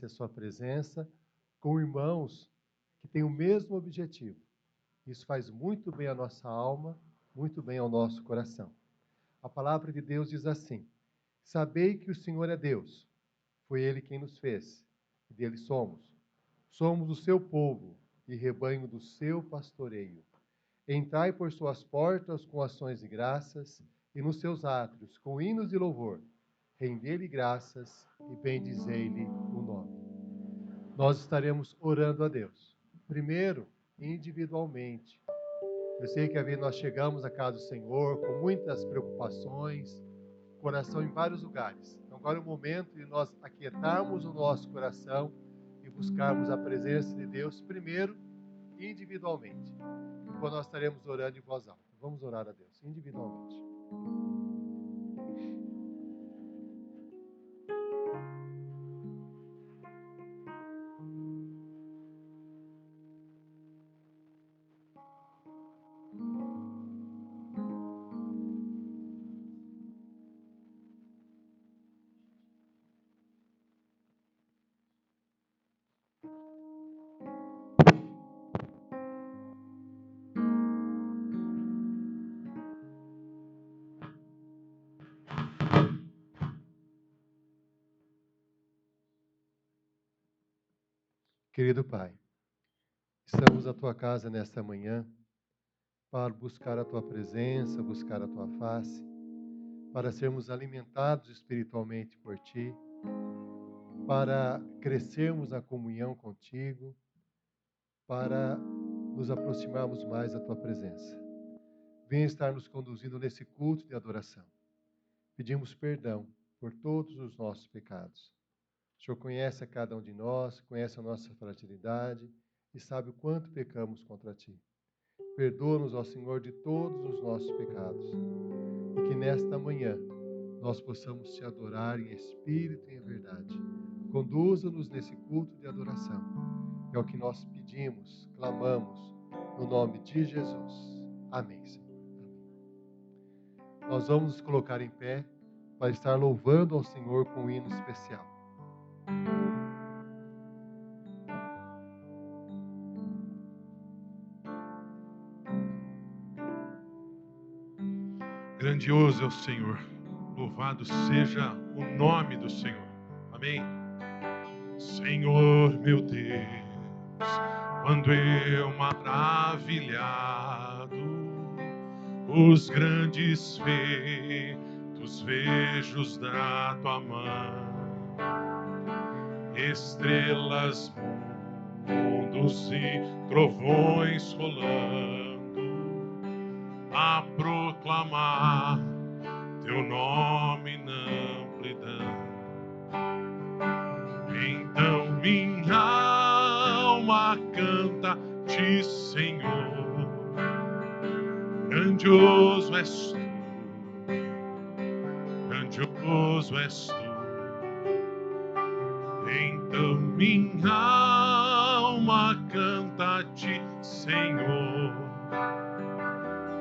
graça e a sua presença com irmãos que têm o mesmo objetivo. Isso faz muito bem à nossa alma, muito bem ao nosso coração. A palavra de Deus diz assim: sabei que o Senhor é Deus, foi Ele quem nos fez, e dele somos. Somos o seu povo e rebanho do seu pastoreio. Entrai por suas portas com ações de graças e nos seus átrios com hinos de louvor. Rendei-lhe graças e bendizei-lhe o nome. Nós estaremos orando a Deus. Primeiro, individualmente. Eu sei que às vezes nós chegamos à casa do Senhor com muitas preocupações, coração em vários lugares. Então agora é o momento de nós aquietarmos o nosso coração e buscarmos a presença de Deus primeiro, individualmente. Depois nós estaremos orando em voz alta. Vamos orar a Deus, individualmente. Querido Pai, estamos à Tua casa nesta manhã para buscar a Tua presença, buscar a Tua face, para sermos alimentados espiritualmente por Ti, para crescermos na comunhão contigo, para nos aproximarmos mais da Tua presença. Venha estar nos conduzindo nesse culto de adoração. Pedimos perdão por todos os nossos pecados. O Senhor conhece a cada um de nós, conhece a nossa fragilidade e sabe o quanto pecamos contra Ti. Perdoa-nos, ó Senhor, de todos os nossos pecados. E que nesta manhã nós possamos Te adorar em espírito e em verdade. Conduza-nos nesse culto de adoração. É o que nós pedimos, clamamos, no nome de Jesus. Amém, Senhor. Amém. Nós vamos nos colocar em pé para estar louvando ao Senhor com um hino especial. Grandioso é o Senhor, louvado seja o nome do Senhor. Amém. Senhor meu Deus, quando eu maravilhado os grandes feitos vejo da tua mão, estrelas, mundos e trovões rolando a proclamar teu nome na amplidão. Então minha alma canta-te, Senhor, grandioso és tu, grandioso és tu. Então minha alma canta-te, Senhor,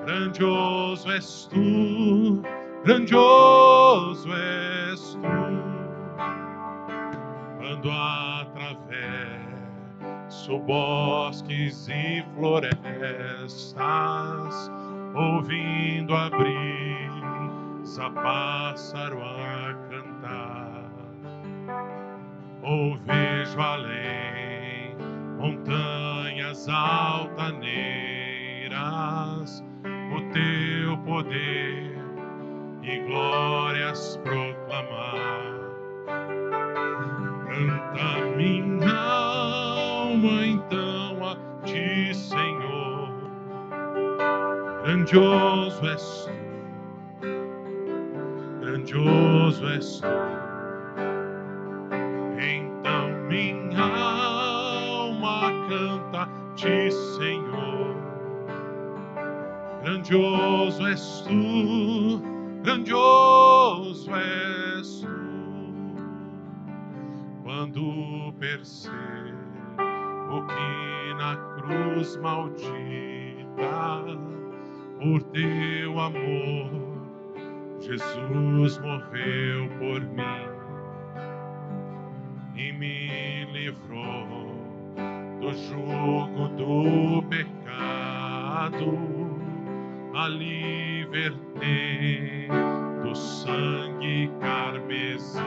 grandioso és tu, grandioso és tu. Quando atravesso bosques e florestas, ouvindo a brisa, pássaro a cantar, ou vejo além montanhas altaneiras, o teu poder e glórias proclamar. Canta minha alma então a ti, Senhor, grandioso és tu, grandioso és tu. Então minha alma canta-te, Senhor, grandioso és tu, grandioso és tu. Quando percebo que na cruz maldita, por teu amor, Jesus morreu por mim, e me livrou do jugo do pecado. Ali vertei do sangue carmesim.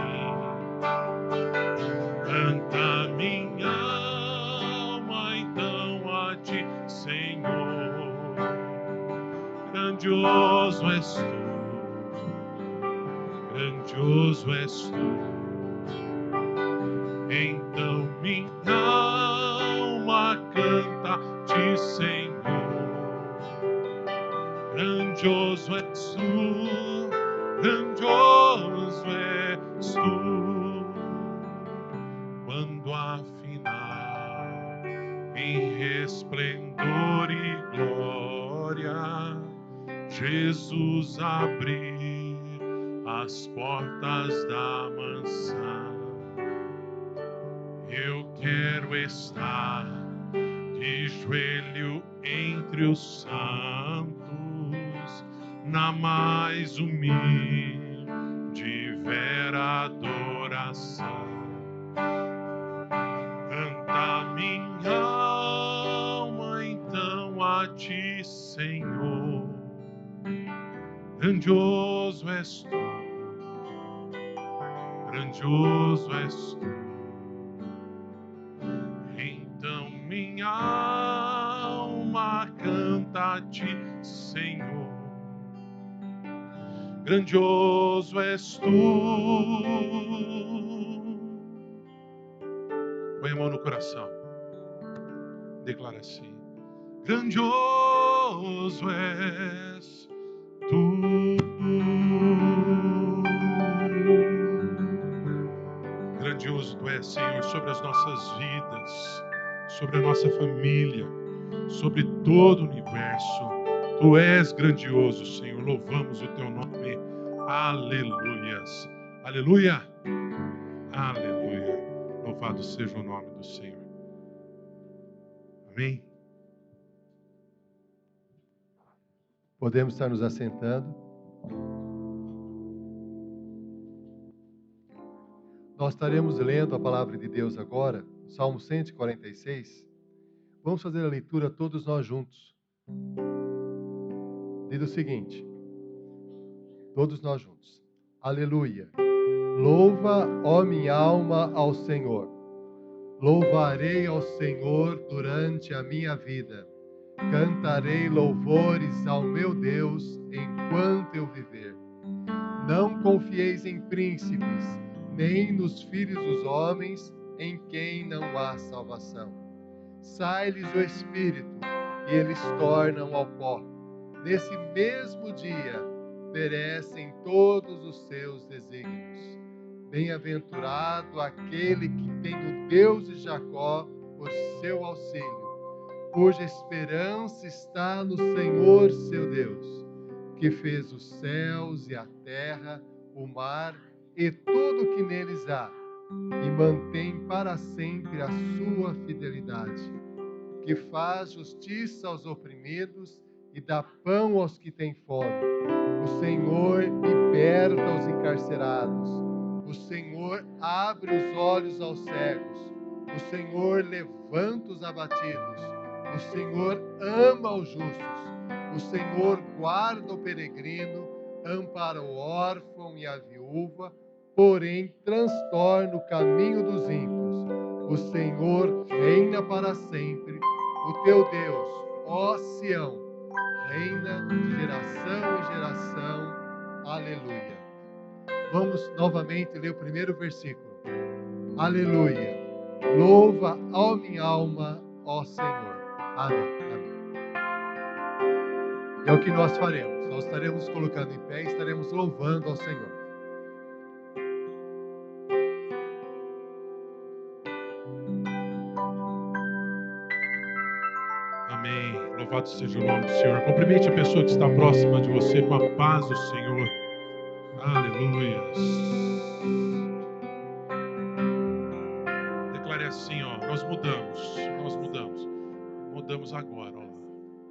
Canta minha alma então a ti, Senhor. Grandioso és tu, grandioso és tu. Então minha alma canta-te, Senhor. Grandioso és tu, grandioso és tu. Quando afinal, em resplendor e glória, Jesus abrir as portas da mansão, eu quero estar de joelho entre os santos, na mais humilde vera adoração. Canta minha alma então a ti, Senhor. Grandioso és tu, grandioso és tu. Então minha alma canta a ti, Senhor. Grandioso és tu. Põe a mão no coração. Declara assim: grandioso és tu. Grandioso tu és, Senhor, sobre as nossas vidas, sobre a nossa família, sobre todo o universo. Tu és grandioso, Senhor. Louvamos o teu nome. Aleluias. Aleluia. Aleluia. Louvado seja o nome do Senhor. Amém. Podemos estar nos assentando. Nós estaremos lendo a palavra de Deus agora, Salmo 146. Vamos fazer a leitura todos nós juntos. Diz o seguinte, todos nós juntos. Aleluia. Louva, ó minha alma, ao Senhor. Louvarei ao Senhor durante a minha vida. Cantarei louvores ao meu Deus enquanto eu viver. Não confieis em príncipes, nem nos filhos dos homens, em quem não há salvação. Sai-lhes o espírito, e eles tornam ao pó. Nesse mesmo dia, perecem todos os seus desígnios. Bem-aventurado aquele que tem o Deus de Jacó por seu auxílio, cuja esperança está no Senhor seu Deus, que fez os céus e a terra, o mar e tudo que neles há, e mantém para sempre a sua fidelidade, que faz justiça aos oprimidos e dá pão aos que têm fome. O Senhor liberta os encarcerados. O Senhor abre os olhos aos cegos. O Senhor levanta os abatidos. O Senhor ama os justos. O Senhor guarda o peregrino, ampara o órfão e a viúva, porém transtorna o caminho dos ímpios. O Senhor reina para sempre. O teu Deus, ó Sião, reina de geração em geração. Aleluia. Vamos novamente ler o primeiro versículo. Aleluia. Louva, ó minha alma, ó Senhor. Amém. Amém. É o que nós faremos. Nós estaremos colocando em pé e estaremos louvando ao Senhor. Amém. Louvado seja o nome do Senhor. Cumprimente a pessoa que está próxima de você com a paz do Senhor. Aleluia. Declare assim, ó. Nós mudamos. Mudamos agora, ó.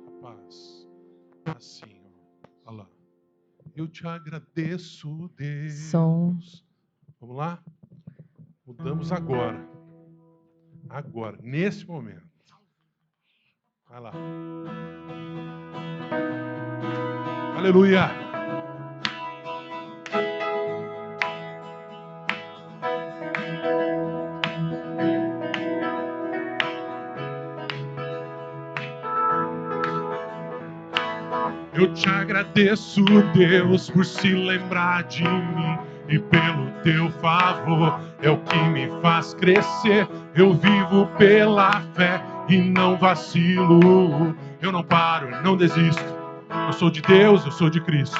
A paz. Assim, ó. Olha lá. Eu te agradeço, Deus. Som. Vamos lá? Damos agora. Agora, nesse momento. Vai lá. Aleluia. Eu te agradeço, Deus, por se lembrar de mim e pelo teu favor. É o que me faz crescer. Eu vivo pela fé e não vacilo. Eu não paro, eu não desisto. Eu sou de Deus, eu sou de Cristo.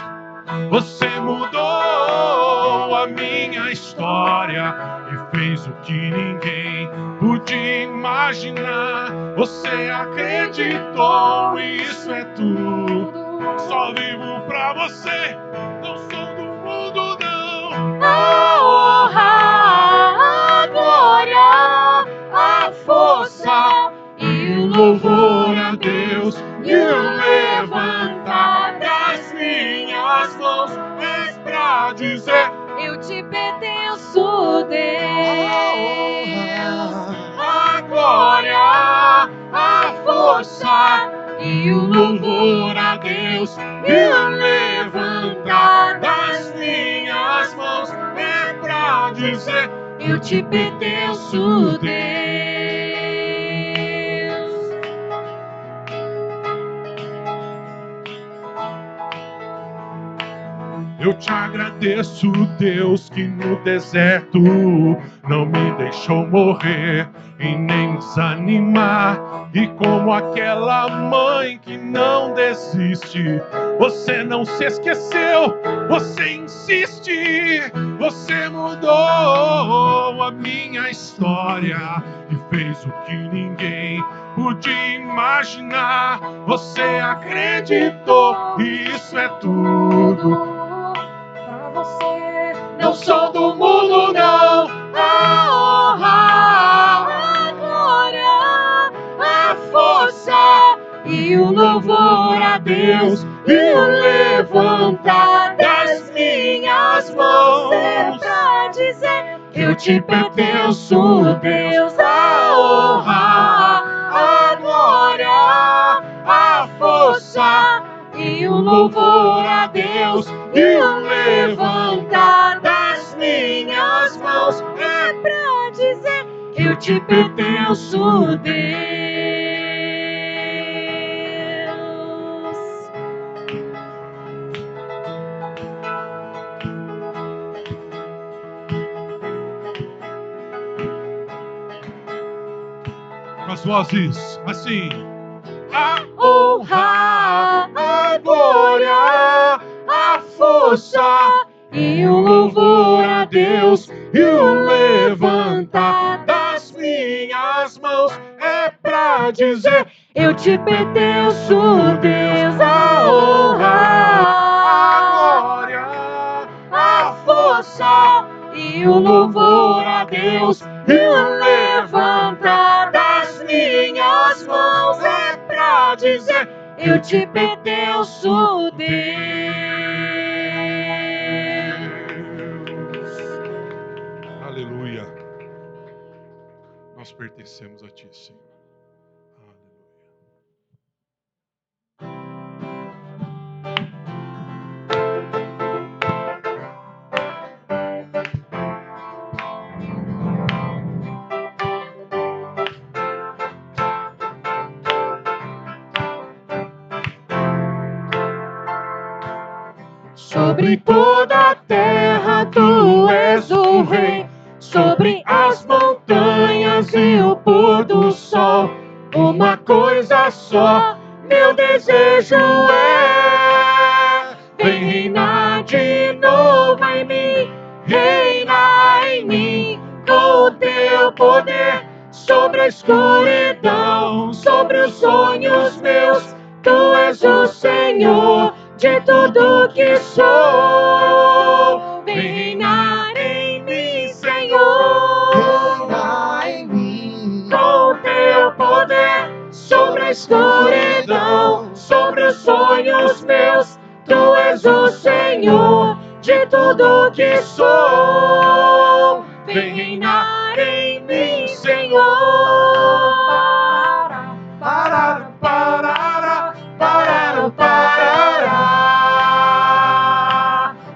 Você mudou a minha história e fez o que ninguém podia imaginar. Você acreditou e isso é tudo. Só vivo pra você, não sou do mundo não. A honra, a glória, a força e o louvor a Deus e o levantar das minhas mãos É pra dizer, eu te pertenço, Deus. a glória, A força e o louvor a Deus e o levantar das minhas mãos é pra dizer, eu te pertenço, Deus. eu te agradeço, Deus, que no deserto não me deixou morrer e nem desanimar. E como aquela mãe que não desiste, você não se esqueceu, você insiste. Você mudou a minha história e fez o que ninguém podia imaginar. Você acreditou e isso é tudo. Pra você Não sou do mundo não. a honra, a glória, a força e o louvor a Deus e o levantar das minhas mãos é pra dizer eu te pertenço, Deus. A honra, a glória, a força e o louvor a Deus e o levantar das minhas mãos é pra dizer eu te pertenço, Deus. Com as vozes assim. A honra, a glória, a força e o louvor a Deus e o levantar das minhas mãos É pra dizer, eu te pertenço, Deus. A honra, a glória, a força e o louvor a Deus e o levantar das minhas mãos é pra dizer eu te pertenço, Deus. Aleluia. Nós pertencemos a Ti, Senhor. Aleluia. Sobre toda a terra tu és o rei, sobre as montanhas e o pôr do sol. Uma coisa só, meu desejo é: vem reinar de novo em mim, reina em mim com o teu poder. Sobre a escuridão, sobre os sonhos meus, tu és o Senhor de tudo que sou. Vem reinar em mim, Senhor, Reina em mim, com o teu poder. Sobre a escuridão, sobre os sonhos meus, tu és o Senhor de tudo que sou. Vem reinar Senhor. Parará, parará, parará, parará.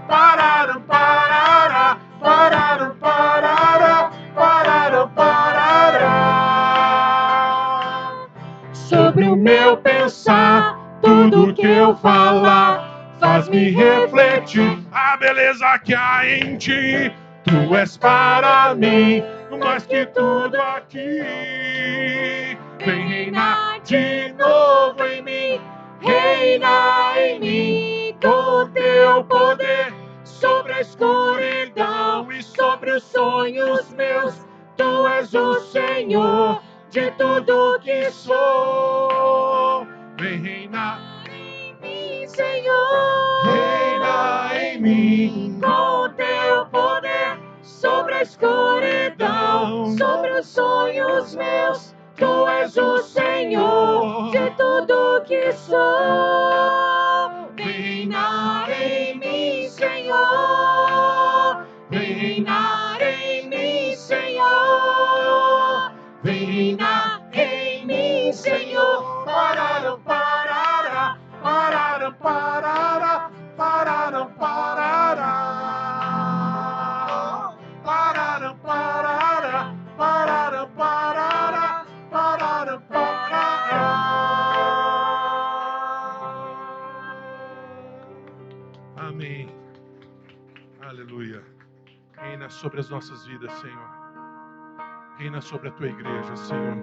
Parará, parará, parará, parará, parará, parará. Sobre o meu pensar, tudo que eu falar, faz-me refletir. A beleza que há em ti, tu és para mim, mais que tudo aqui. Vem reinar de novo em mim, Reina em mim com teu poder, sobre a escuridão e sobre os sonhos meus. Tu és o Senhor de tudo que sou. vem reinar, Em mim, Senhor, reina em mim. com teu poder, sobre a escuridão, sobre os sonhos meus. Tu és o Senhor de tudo que sou. Vem reinar em mim, Senhor. Vem reinar em mim, Senhor. Vem reinar em mim, Senhor. Parará, parará, parará, parará, parará, parará. Parará, parará, parará, parará, parará, parará. Amém. Aleluia. Reina sobre as nossas vidas, Senhor. Reina sobre a tua igreja, Senhor.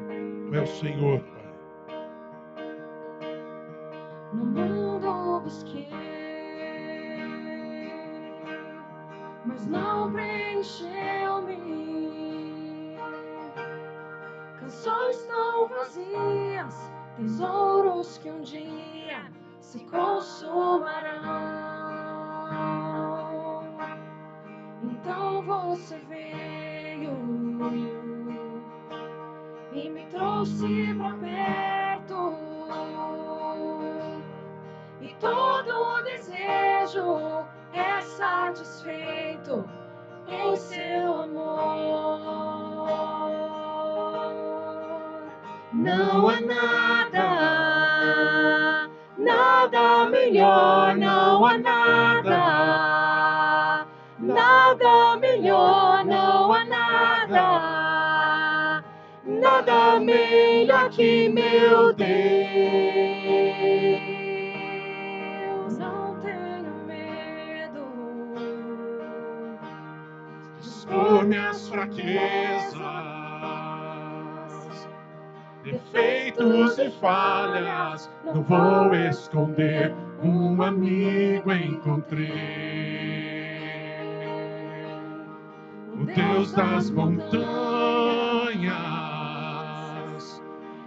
Tu és o Senhor, Pai. No mundo busquei, mas não preencheu-me. Canções tão vazias, tesouros que um dia se consumarão. Então você veio e me trouxe pra perto, e todo desejo é satisfeito em seu amor. Não há nada, nada melhor, não há nada, nada melhor, não há nada, nada melhor que meu Deus. Não tenho medo de Por minhas fraquezas, defeitos e falhas, não vou esconder, um amigo encontrei. O Deus das montanhas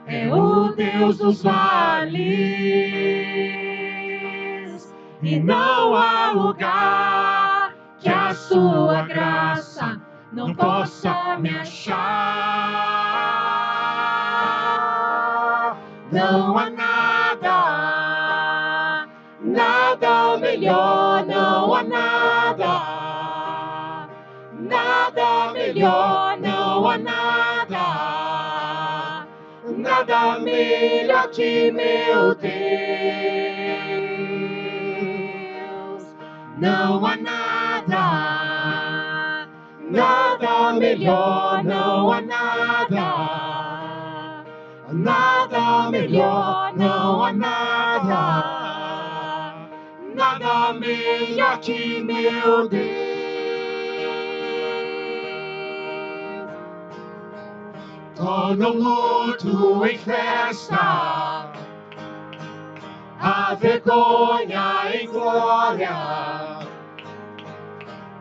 é o Deus dos vales, e não há lugar que a sua graça não possa me achar. Não há nada, nada melhor, não há nada, nada melhor, não há nada, nada melhor que meu Deus. Não há nada, nada melhor, não há nada, nada melhor, não há nada, nada melhor que meu Deus. Torna o luto em festa, a vergonha em glória,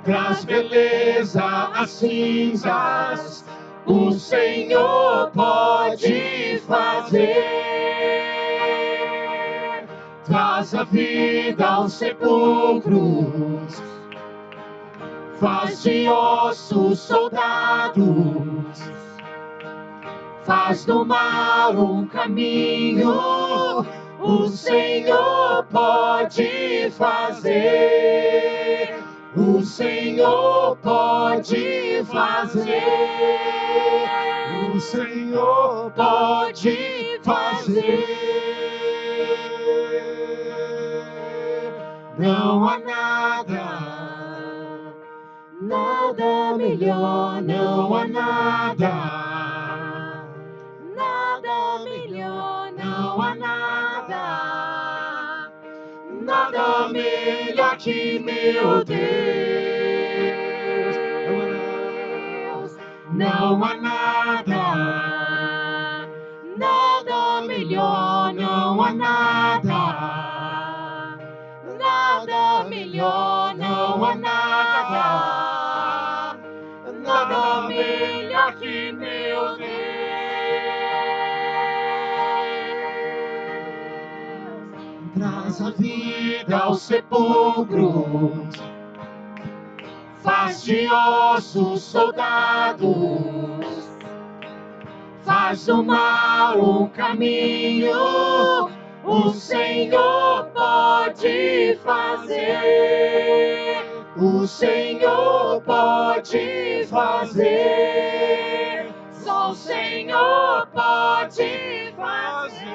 traz beleza às cinzas, o Senhor pode fazer. Traz a vida aos sepulcros, faz de ossos soldados, faz do mar um caminho, o Senhor pode fazer. O Senhor pode fazer. o Senhor pode fazer. Não há nada, nada melhor, não há nada, nada melhor, não há nada, nada melhor que meu Deus. Não há nada, nada melhor, não há nada, nada melhor, não há nada, nada melhor que meu Deus. Traz a vida aos sepulcros, faz de ossos soldados, faz do mal um caminho, o Senhor pode fazer, o Senhor pode fazer, só o Senhor pode fazer.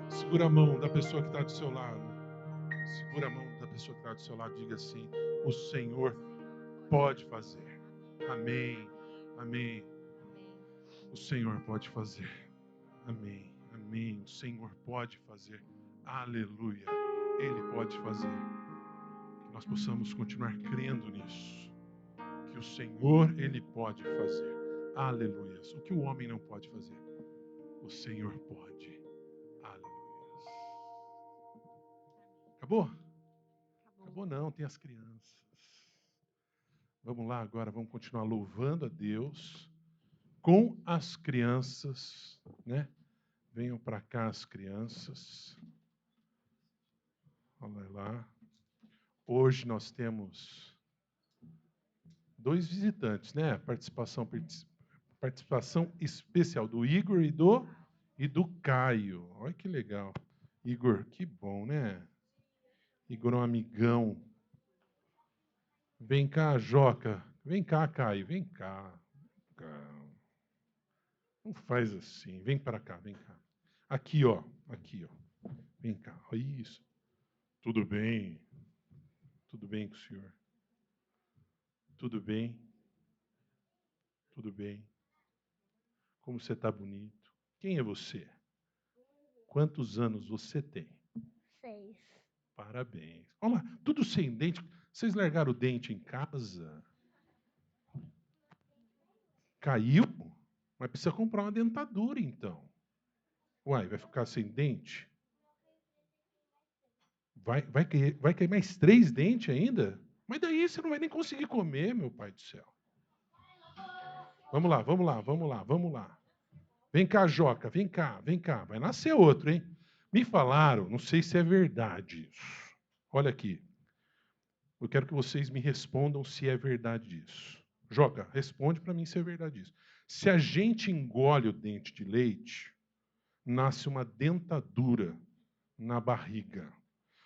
Segura a mão da pessoa que está do seu lado. Segura a mão da pessoa que está do seu lado. Diga assim: o Senhor pode fazer. Amém. Amém. O Senhor pode fazer. Amém. Amém. O Senhor pode fazer. Aleluia. Ele pode fazer. Que nós possamos continuar crendo nisso. Que o Senhor, Ele pode fazer. Aleluia. O que o homem não pode fazer, o Senhor pode. Aleluia. Acabou? Acabou não, tem as crianças. Vamos lá agora, vamos continuar louvando a Deus com as crianças, né? Venham para cá as crianças. Olha lá. Hoje nós temos 2 visitantes, né? Participação especial do Igor e do Caio. Olha que legal. Igor, que bom, né? Igor é um amigão. Vem cá, Joca. Vem cá, Caio. Vem cá. Não faz assim. Vem para cá, vem cá. Aqui, ó. Aqui, ó. Vem cá. Olha isso. Tudo bem? Tudo bem com o senhor? Tudo bem? Tudo bem? Como você está bonito. Quem é você? Quantos anos você tem? 6. Parabéns. Olha lá, tudo sem dente. Vocês largaram o dente em casa? Caiu? Mas precisa comprar uma dentadura, então. Uai, vai ficar sem dente? Vai cair mais 3 dentes ainda? Mas daí você não vai nem conseguir comer, meu pai do céu. Vamos lá, vamos lá, vamos lá, vamos lá. Vem cá, Joca, vem cá, vem cá. Vai nascer outro, hein? Me falaram, não sei se é verdade isso. Olha aqui. Eu quero que vocês me respondam se é verdade isso. Joca, responde para mim se é verdade isso. Se a gente engole o dente de leite, nasce uma dentadura na barriga.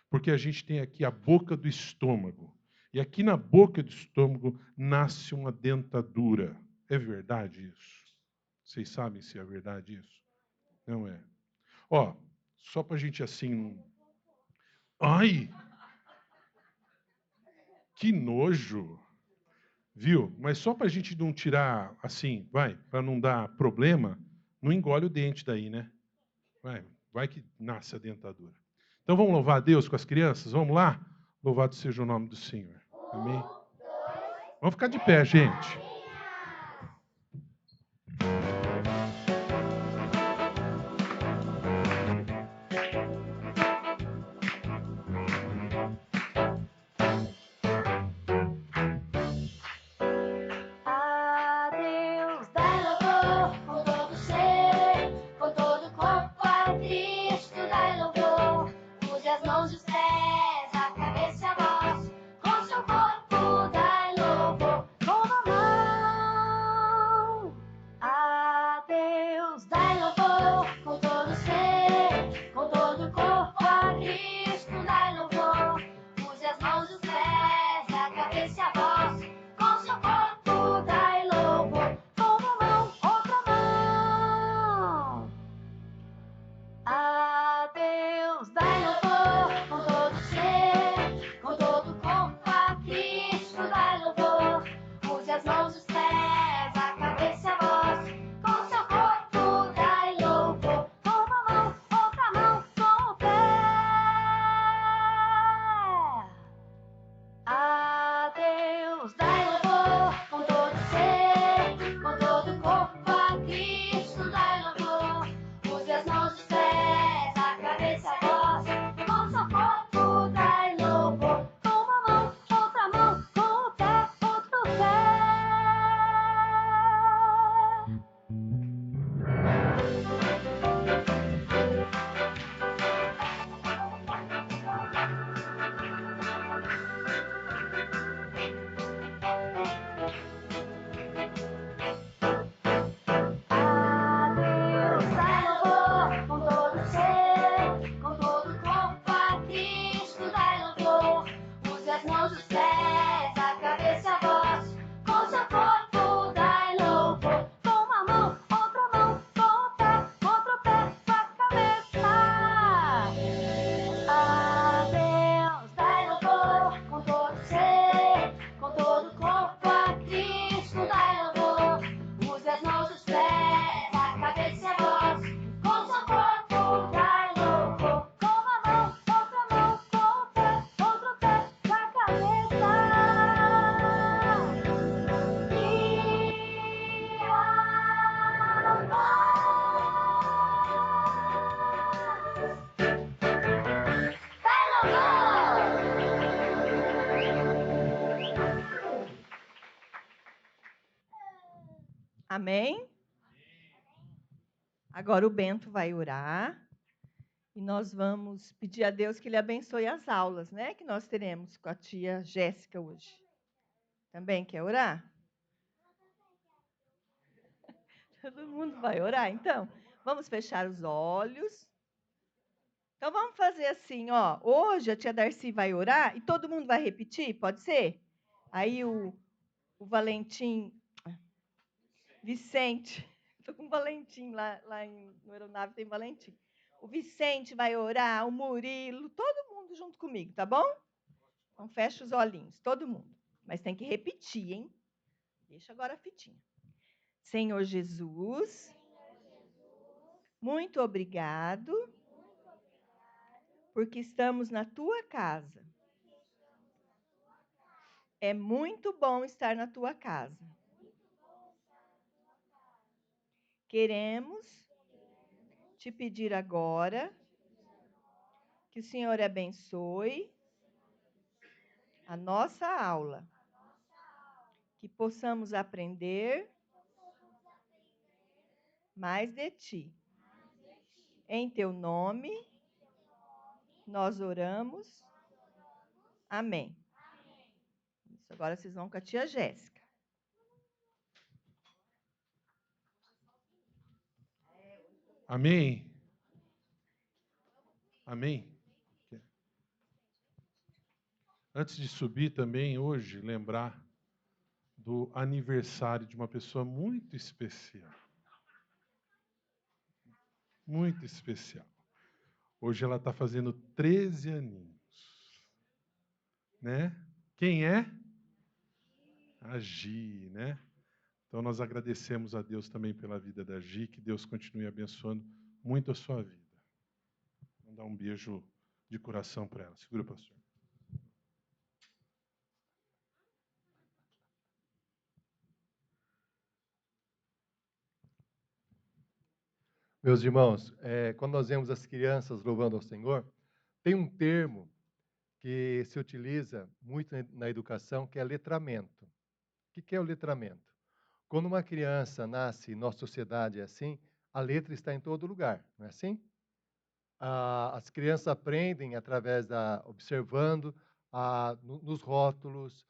Porque a gente tem aqui a boca do estômago. E aqui na boca do estômago nasce uma dentadura. É verdade isso? Vocês sabem se é verdade isso? Não é. Ó, só para a gente assim... Ai! Que nojo! Viu? Mas só para a gente não tirar assim, para não dar problema, não engole o dente daí, né? Vai que nasce a dentadura. Então vamos louvar a Deus com as crianças? Vamos lá? Louvado seja o nome do Senhor. Amém? Vamos ficar de pé, gente. A Deus dai louvor com todo ser, com todo corpo a Cristo dai louvor. Use as mãos e os pés, a cabeça e a voz, com seu corpo dai louvor. Com a Amém? Agora o Bento vai orar e nós vamos pedir a Deus que ele abençoe as aulas, né? Que nós teremos com a tia Jéssica hoje. Também quer orar? Todo mundo vai orar, então. Vamos fechar os olhos. Então vamos fazer assim, ó. Hoje a tia Darcy vai orar e todo mundo vai repetir, pode ser? Aí o Valentim, Vicente, estou com o Valentim lá no Aeronave tem Valentim. O Vicente vai orar, o Murilo, todo mundo junto comigo, tá bom? Então fecha os olhinhos, todo mundo. Mas tem que repetir, hein? Deixa agora a fitinha. Senhor Jesus, muito obrigado, porque estamos na tua casa. É muito bom estar na tua casa. Queremos te pedir agora que o Senhor abençoe a nossa aula, que possamos aprender mais de ti. Em teu nome, nós oramos. Amém. Isso, agora vocês vão com a tia Jéssica. Amém? Amém? Antes de subir também, hoje, lembrar do aniversário de uma pessoa muito especial. Muito especial. Hoje ela está fazendo 13 aninhos. Né? Quem é? A Gi, né? Então nós agradecemos a Deus também pela vida da Gi, que Deus continue abençoando muito a sua vida. Vou dar um beijo de coração para ela. Segura, pastor. Meus irmãos, quando nós vemos as crianças louvando ao Senhor, tem um termo que se utiliza muito na educação, que é letramento. O que é o letramento? Quando uma criança nasce, nossa sociedade é assim, a letra está em todo lugar, não é assim? As crianças aprendem através observando nos rótulos,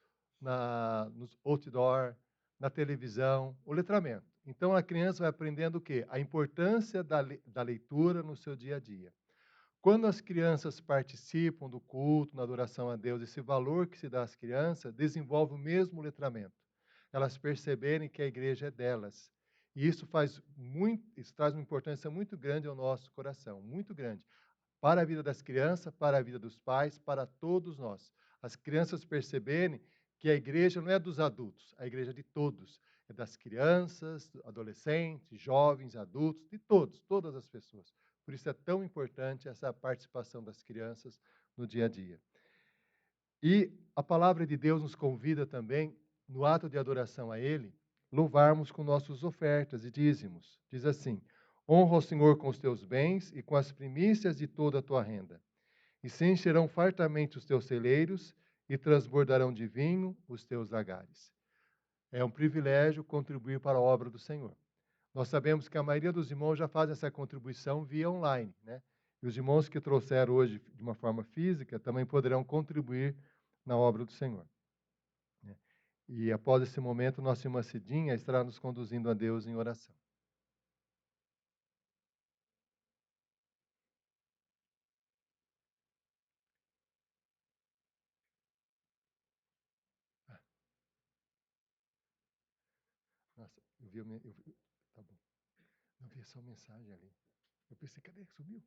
nos outdoor, na televisão, o letramento. Então a criança vai aprendendo o quê? A importância da leitura no seu dia a dia. Quando as crianças participam do culto, na adoração a Deus, esse valor que se dá às crianças desenvolve o mesmo letramento. Elas perceberem que a igreja é delas. E isso traz uma importância muito grande ao nosso coração, muito grande. Para a vida das crianças, para a vida dos pais, para todos nós. As crianças perceberem que a igreja não é dos adultos, a igreja é de todos. É das crianças, adolescentes, jovens, adultos, de todos, todas as pessoas. Por isso é tão importante essa participação das crianças no dia a dia. E a palavra de Deus nos convida também, no ato de adoração a Ele, louvarmos com nossas ofertas e dízimos. Diz assim: honra o Senhor com os teus bens e com as primícias de toda a tua renda. E se encherão fartamente os teus celeiros e transbordarão de vinho os teus lagares. É um privilégio contribuir para a obra do Senhor. Nós sabemos que a maioria dos irmãos já faz essa contribuição via online, né? E os irmãos que trouxeram hoje de uma forma física também poderão contribuir na obra do Senhor. E após esse momento, nossa irmã Cidinha estará nos conduzindo a Deus em oração. Nossa, tá bom. Eu vi essa mensagem ali. Eu pensei, cadê? Sumiu?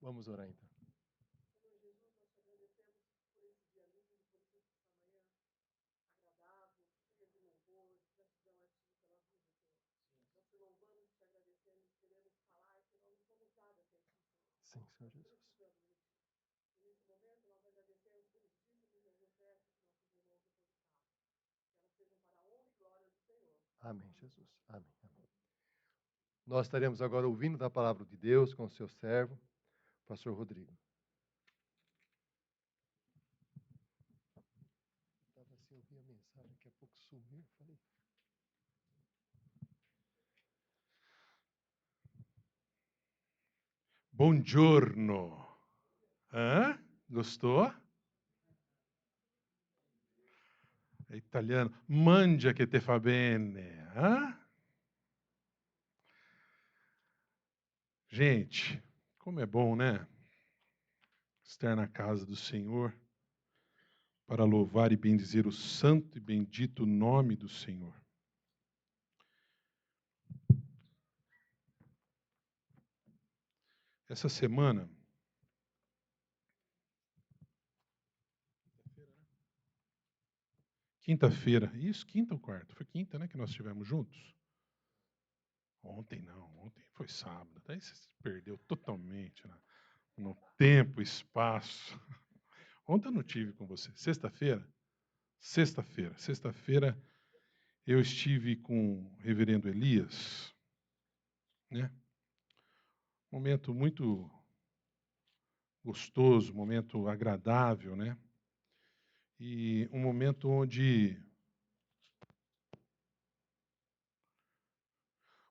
Vamos orar então. Sim, Senhor Jesus. Amém, Jesus. Amém, amém. Nós estaremos agora ouvindo da palavra de Deus com o seu servo, pastor Rodrigo. Buongiorno. Hã? Gostou? É italiano. Mangia che te fa bene. Hã? Gente, como é bom, né? Estar na casa do Senhor para louvar e bendizer o santo e bendito nome do Senhor. Essa semana, quinta-feira, isso, quinta ou quarta? Foi quinta, né, que nós estivemos juntos? Ontem não, ontem foi sábado. Daí você se perdeu totalmente no tempo, espaço. Ontem eu não tive com você. Sexta-feira? Sexta-feira eu estive com o reverendo Elias, né? Momento muito gostoso, momento agradável, né? E um momento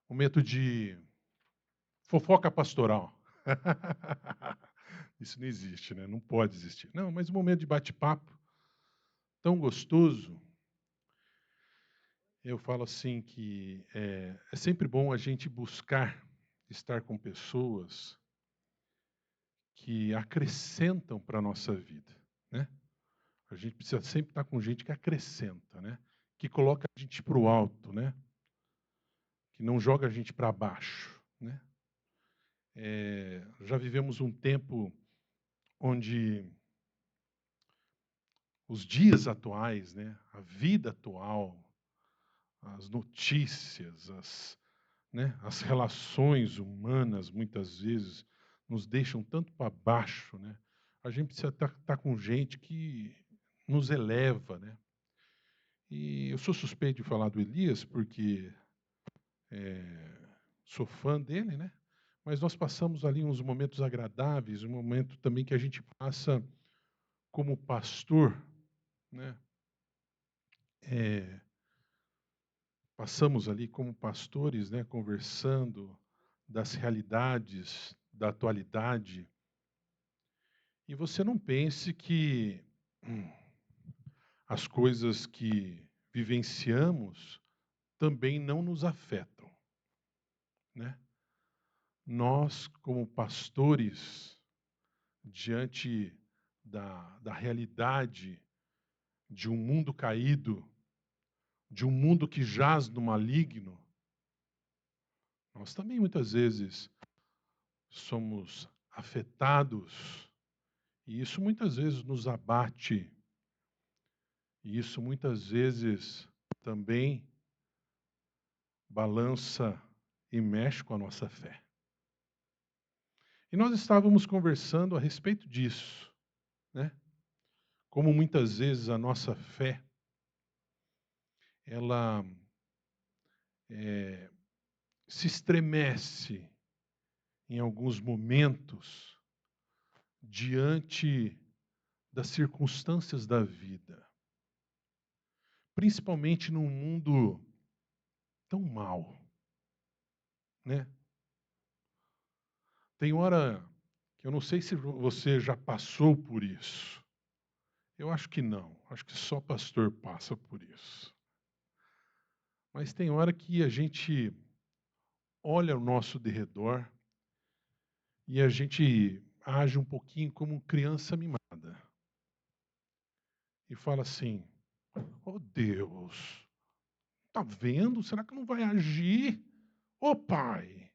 momento de fofoca pastoral. Isso não existe, né? Não pode existir. Não, mas um momento de bate-papo tão gostoso. Eu falo assim que é sempre bom a gente buscar estar com pessoas que acrescentam para a nossa vida, né? A gente precisa sempre estar com gente que acrescenta, né? Que coloca a gente para o alto, né? Que não joga a gente para baixo, né? Já vivemos um tempo onde os dias atuais, né? A vida atual, as notícias, as relações humanas, muitas vezes, nos deixam tanto para baixo, né? A gente precisa estar com gente que nos eleva, né? E eu sou suspeito de falar do Elias, porque sou fã dele, né? Mas nós passamos ali uns momentos agradáveis, um momento também que a gente passa como pastor, né? Passamos ali como pastores, né? Conversando das realidades da atualidade. E você não pense que as coisas que vivenciamos também não nos afetam, né? Nós, como pastores, diante da realidade de um mundo caído, de um mundo que jaz no maligno, nós também muitas vezes somos afetados, e isso muitas vezes nos abate, e isso muitas vezes também balança e mexe com a nossa fé. E nós estávamos conversando a respeito disso, né? Como muitas vezes a nossa fé, ela se estremece em alguns momentos diante das circunstâncias da vida, principalmente num mundo tão mau, né? Tem hora que eu não sei se você já passou por isso. Eu acho que não. Acho que só pastor passa por isso. Mas tem hora que a gente olha ao nosso derredor e a gente age um pouquinho como criança mimada. E fala assim: oh Deus, tá vendo? Será que não vai agir? Ô Pai!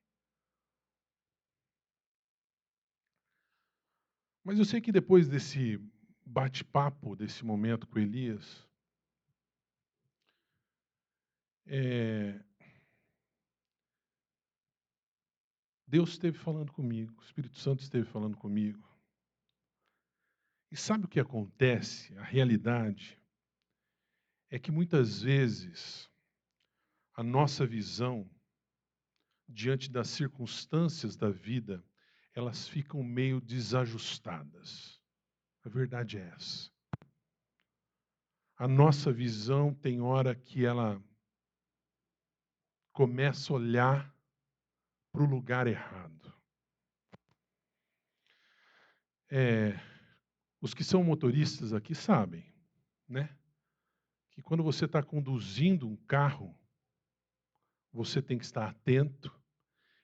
Mas eu sei que depois desse bate-papo, desse momento com Elias, Deus esteve falando comigo, o Espírito Santo esteve falando comigo. E sabe o que acontece? A realidade é que muitas vezes a nossa visão diante das circunstâncias da vida, elas ficam meio desajustadas. A verdade é essa. A nossa visão tem hora que ela começa a olhar para o lugar errado. Os que são motoristas aqui sabem, né? Que quando você está conduzindo um carro, você tem que estar atento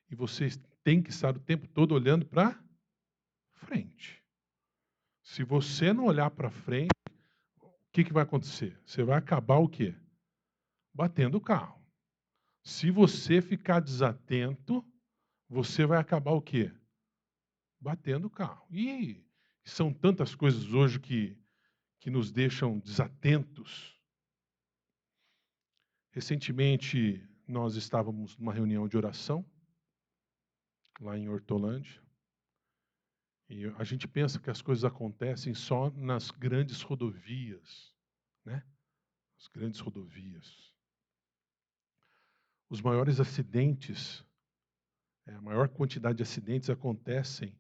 e você tem que estar o tempo todo olhando para frente. Se você não olhar para frente, o que vai acontecer? Você vai acabar o quê? Batendo o carro. Se você ficar desatento, você vai acabar o quê? Batendo o carro. E são tantas coisas hoje que nos deixam desatentos. Recentemente, nós estávamos numa reunião de oração, lá em Hortolândia, e a gente pensa que as coisas acontecem só nas grandes rodovias, né? As grandes rodovias. Os maiores acidentes, a maior quantidade de acidentes acontecem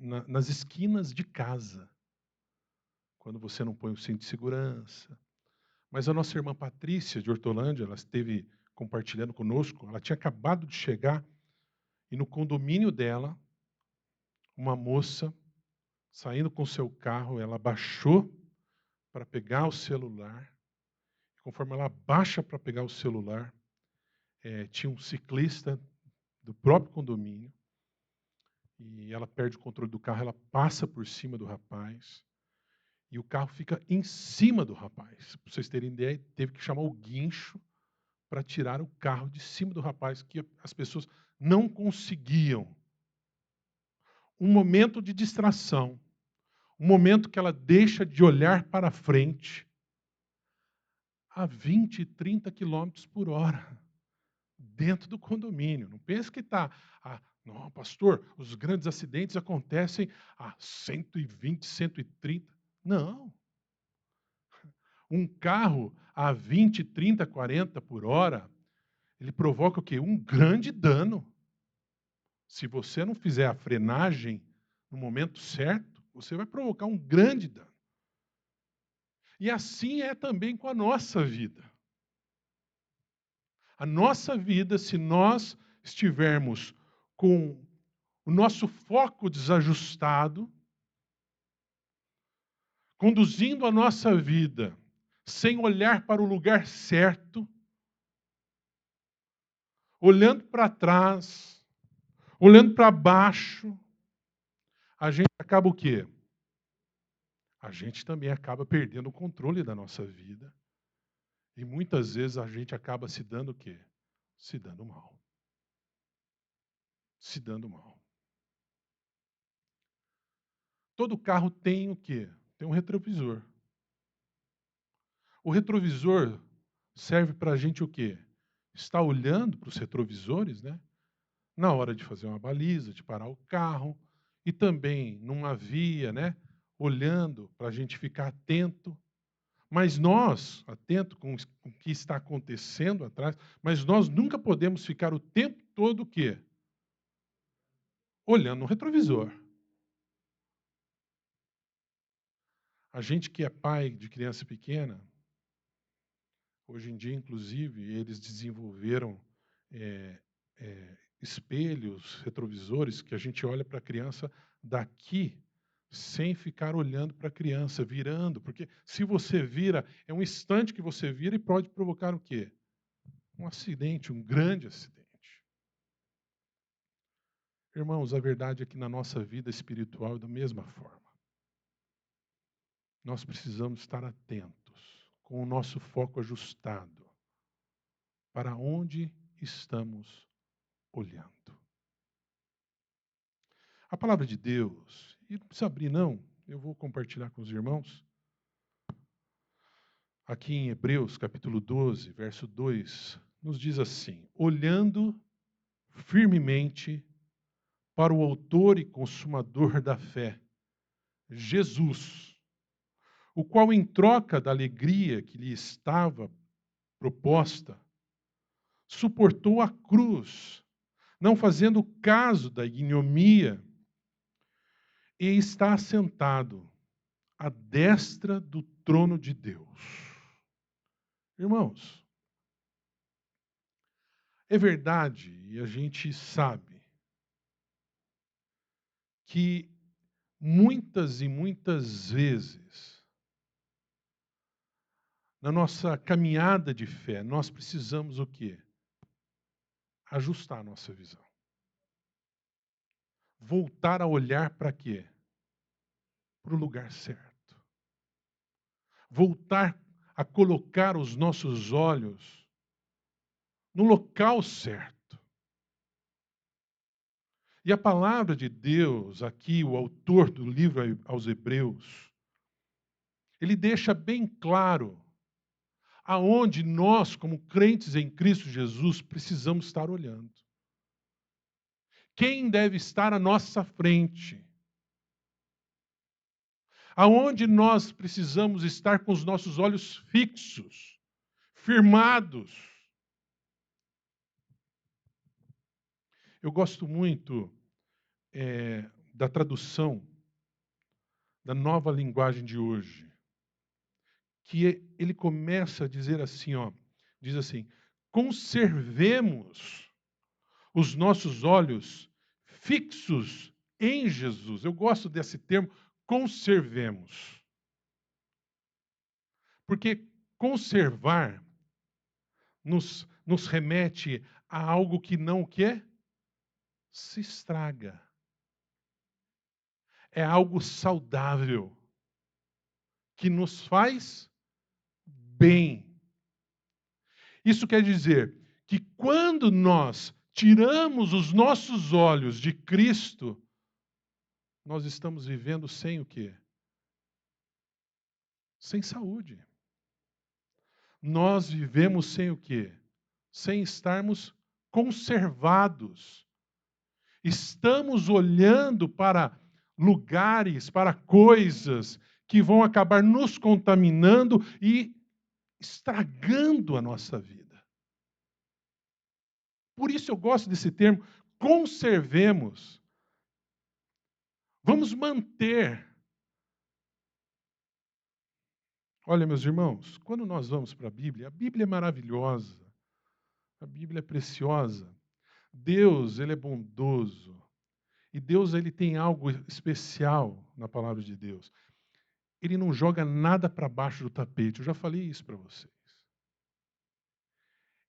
nas esquinas de casa, quando você não põe o cinto de segurança. Mas a nossa irmã Patrícia, de Hortolândia, ela esteve compartilhando conosco, ela tinha acabado de chegar, e no condomínio dela, uma moça, saindo com seu carro, ela baixou para pegar o celular. Conforme ela baixa para pegar o celular, tinha um ciclista do próprio condomínio, e ela perde o controle do carro, ela passa por cima do rapaz, e o carro fica em cima do rapaz. Para vocês terem ideia, teve que chamar o guincho para tirar o carro de cima do rapaz, que as pessoas não conseguiam. Um momento de distração, um momento que ela deixa de olhar para frente a 20, 30 quilômetros por hora, dentro do condomínio. Não pense que está... não, pastor, os grandes acidentes acontecem a 120, 130. Não. Um carro a 20, 30, 40 por hora, ele provoca o quê? Um grande dano. Se você não fizer a frenagem no momento certo, você vai provocar um grande dano. E assim é também com a nossa vida. A nossa vida, se nós estivermos com o nosso foco desajustado, conduzindo a nossa vida sem olhar para o lugar certo, olhando para trás, olhando para baixo, a gente acaba o quê? A gente também acaba perdendo o controle da nossa vida. E muitas vezes a gente acaba se dando o quê? Se dando mal. Se dando mal. Todo carro tem o quê? Tem um retrovisor. O retrovisor serve para a gente o quê? Estar olhando para os retrovisores, né? Na hora de fazer uma baliza, de parar o carro, e também numa via, né? Olhando para a gente ficar atento. Mas nós, atento com o que está acontecendo atrás, mas nós nunca podemos ficar o tempo todo o quê? Olhando no retrovisor. A gente que é pai de criança pequena, hoje em dia, inclusive, eles desenvolveram espelhos, retrovisores, que a gente olha para a criança daqui, sem ficar olhando para a criança, virando, porque se você vira, é um instante que você vira e pode provocar o quê? Um acidente, um grande acidente. Irmãos, a verdade é que na nossa vida espiritual é da mesma forma. Nós precisamos estar atentos, com o nosso foco ajustado, para onde estamos olhando. A palavra de Deus, e não precisa abrir não, eu vou compartilhar com os irmãos. Aqui em Hebreus, capítulo 12, verso 2, nos diz assim: olhando firmemente para o autor e consumador da fé, Jesus, o qual, em troca da alegria que lhe estava proposta, suportou a cruz, não fazendo caso da ignomia, e está assentado à destra do trono de Deus. Irmãos, é verdade, e a gente sabe, que muitas e muitas vezes, na nossa caminhada de fé, nós precisamos o quê? Ajustar a nossa visão. Voltar a olhar para quê? Para o lugar certo. Voltar a colocar os nossos olhos no local certo. E a palavra de Deus, aqui, o autor do livro aos Hebreus, ele deixa bem claro aonde nós, como crentes em Cristo Jesus, precisamos estar olhando. Quem deve estar à nossa frente? Aonde nós precisamos estar com os nossos olhos fixos, firmados. Eu gosto muito da tradução da Nova Linguagem de hoje, que ele começa a dizer assim, diz assim: conservemos os nossos olhos fixos em Jesus. Eu gosto desse termo, conservemos. Porque conservar nos remete a algo que não quer se estraga. É algo saudável, que nos faz bem. Isso quer dizer que quando nós tiramos os nossos olhos de Cristo, nós estamos vivendo sem o quê? Sem saúde. Nós vivemos sem o quê? Sem estarmos conservados. Estamos olhando para lugares, para coisas que vão acabar nos contaminando e estragando a nossa vida. Por isso eu gosto desse termo, conservemos. Vamos manter. Olha, meus irmãos, quando nós vamos para a Bíblia é maravilhosa, a Bíblia é preciosa. Deus, ele é bondoso. E Deus, ele tem algo especial na palavra de Deus. Ele não joga nada para baixo do tapete. Eu já falei isso para vocês.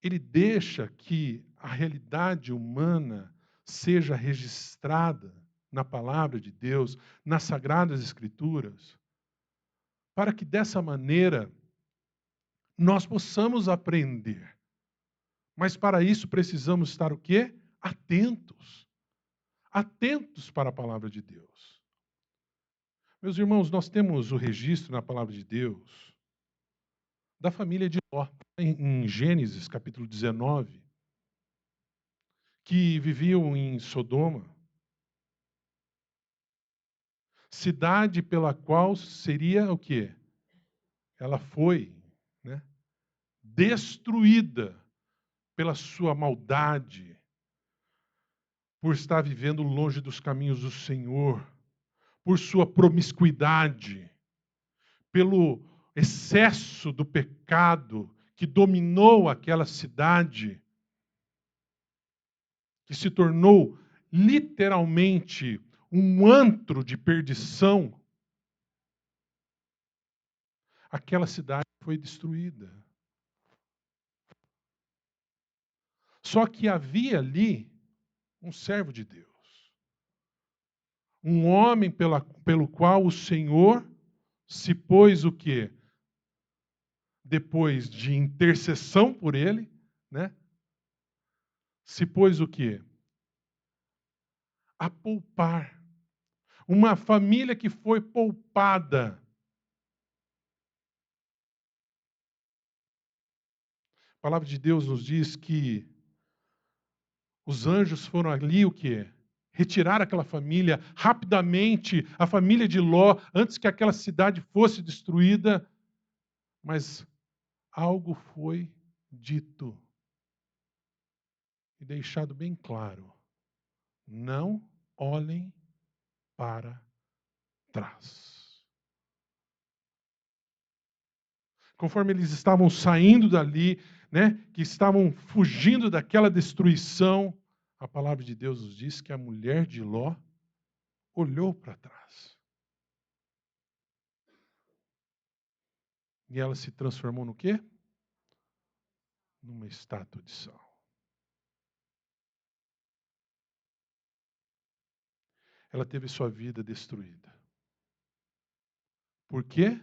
Ele deixa que a realidade humana seja registrada na palavra de Deus, nas Sagradas Escrituras, para que dessa maneira nós possamos aprender. Mas para isso precisamos estar o quê? Atentos. Atentos para a palavra de Deus. Meus irmãos, nós temos o registro na palavra de Deus da família de Ló, em Gênesis capítulo 19, que viviam em Sodoma, cidade pela qual seria o quê? Ela foi, destruída pela sua maldade, por estar vivendo longe dos caminhos do Senhor, por sua promiscuidade, pelo excesso do pecado que dominou aquela cidade, que se tornou literalmente um antro de perdição. Aquela cidade foi destruída. Só que havia ali um servo de Deus. Um homem pelo qual o Senhor se pôs o quê? Depois de intercessão por ele, se pôs o quê? A poupar. Uma família que foi poupada. A palavra de Deus nos diz que os anjos foram ali o quê? Retirar aquela família rapidamente, a família de Ló, antes que aquela cidade fosse destruída. Mas algo foi dito e deixado bem claro. Não olhem para trás. Conforme eles estavam saindo dali, que estavam fugindo daquela destruição, a palavra de Deus nos diz que a mulher de Ló olhou para trás. E ela se transformou no quê? Numa estátua de sal. Ela teve sua vida destruída. Por quê?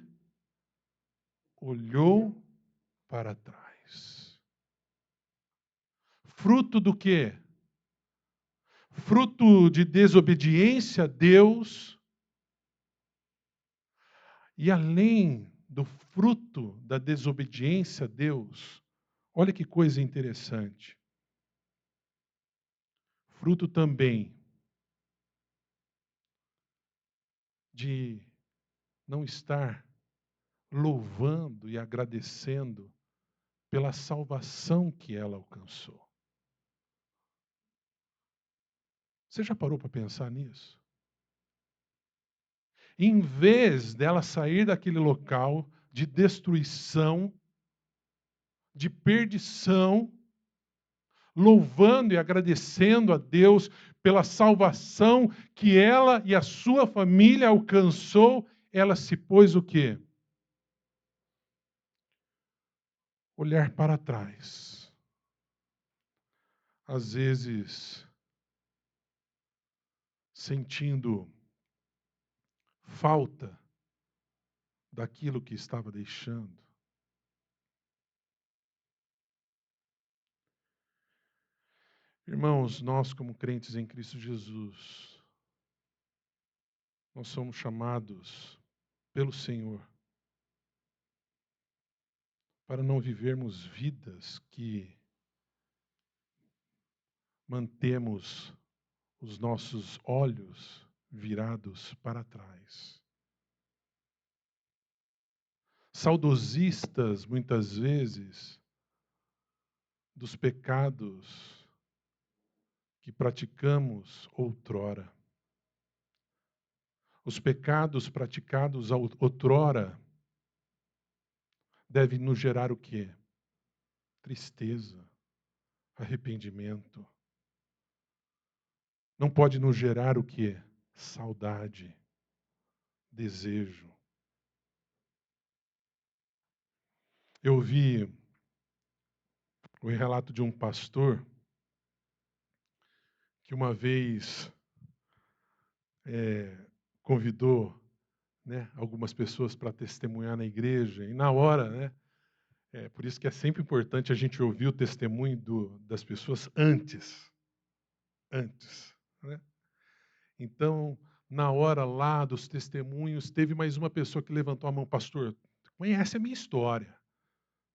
Olhou para trás. Fruto do quê? Fruto de desobediência a Deus. E além do fruto da desobediência a Deus, olha que coisa interessante. Fruto também de não estar louvando e agradecendo pela salvação que ela alcançou. Você já parou para pensar nisso? Em vez dela sair daquele local de destruição, de perdição, louvando e agradecendo a Deus pela salvação que ela e a sua família alcançou, ela se pôs o quê? Olhar para trás. Às vezes, sentindo falta daquilo que estava deixando. Irmãos, nós como crentes em Cristo Jesus, nós somos chamados pelo Senhor para não vivermos vidas que mantemos os nossos olhos virados para trás. Saudosistas, muitas vezes, dos pecados que praticamos outrora. Os pecados praticados outrora devem nos gerar o quê? Tristeza, arrependimento. Não pode nos gerar o quê? Saudade, desejo. Eu ouvi o relato de um pastor que uma vez convidou, né, algumas pessoas para testemunhar na igreja, e na hora, né, por isso que é sempre importante a gente ouvir o testemunho das pessoas antes. Né? Então, na hora lá dos testemunhos, teve mais uma pessoa que levantou a mão: pastor, conhece a minha história,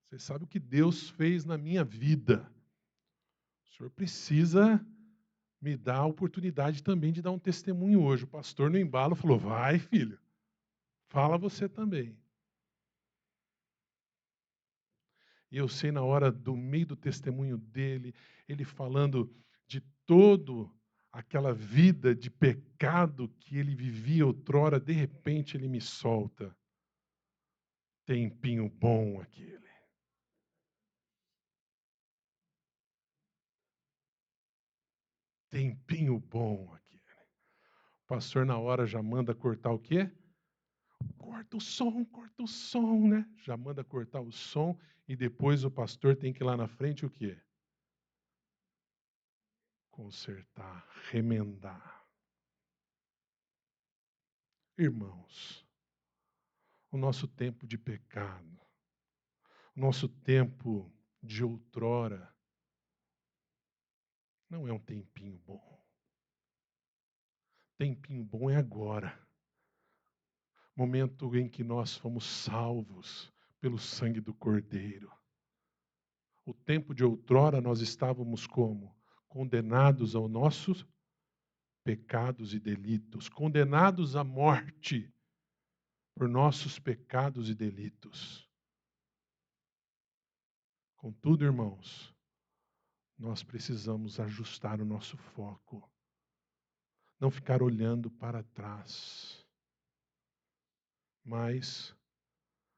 você sabe o que Deus fez na minha vida, o senhor precisa me dar a oportunidade também de dar um testemunho hoje. O pastor no embalo falou: vai, filho, fala você também. E eu sei na hora do meio do testemunho dele, ele falando de todo aquela vida de pecado que ele vivia outrora, de repente ele me solta: tempinho bom aquele. Tempinho bom aquele. O pastor na hora já manda cortar o quê? Corta o som, né? Já manda cortar o som e depois o pastor tem que ir lá na frente o quê? Consertar, remendar. Irmãos, o nosso tempo de pecado, o nosso tempo de outrora, não é um tempinho bom. Tempinho bom é agora. Momento em que nós fomos salvos pelo sangue do Cordeiro. O tempo de outrora nós estávamos como? Condenados aos nossos pecados e delitos, condenados à morte por nossos pecados e delitos. Contudo, irmãos, nós precisamos ajustar o nosso foco, não ficar olhando para trás, mas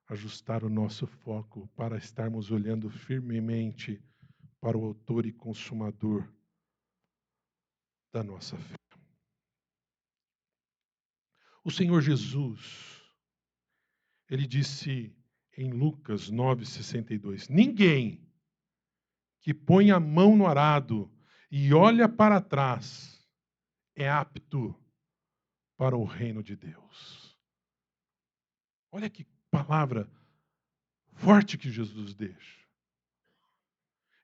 ajustar o nosso foco para estarmos olhando firmemente para o autor e consumador da nossa fé. O Senhor Jesus, Ele disse em Lucas 9,62. Ninguém que põe a mão no arado e olha para trás é apto para o reino de Deus. Olha que palavra forte que Jesus deixa.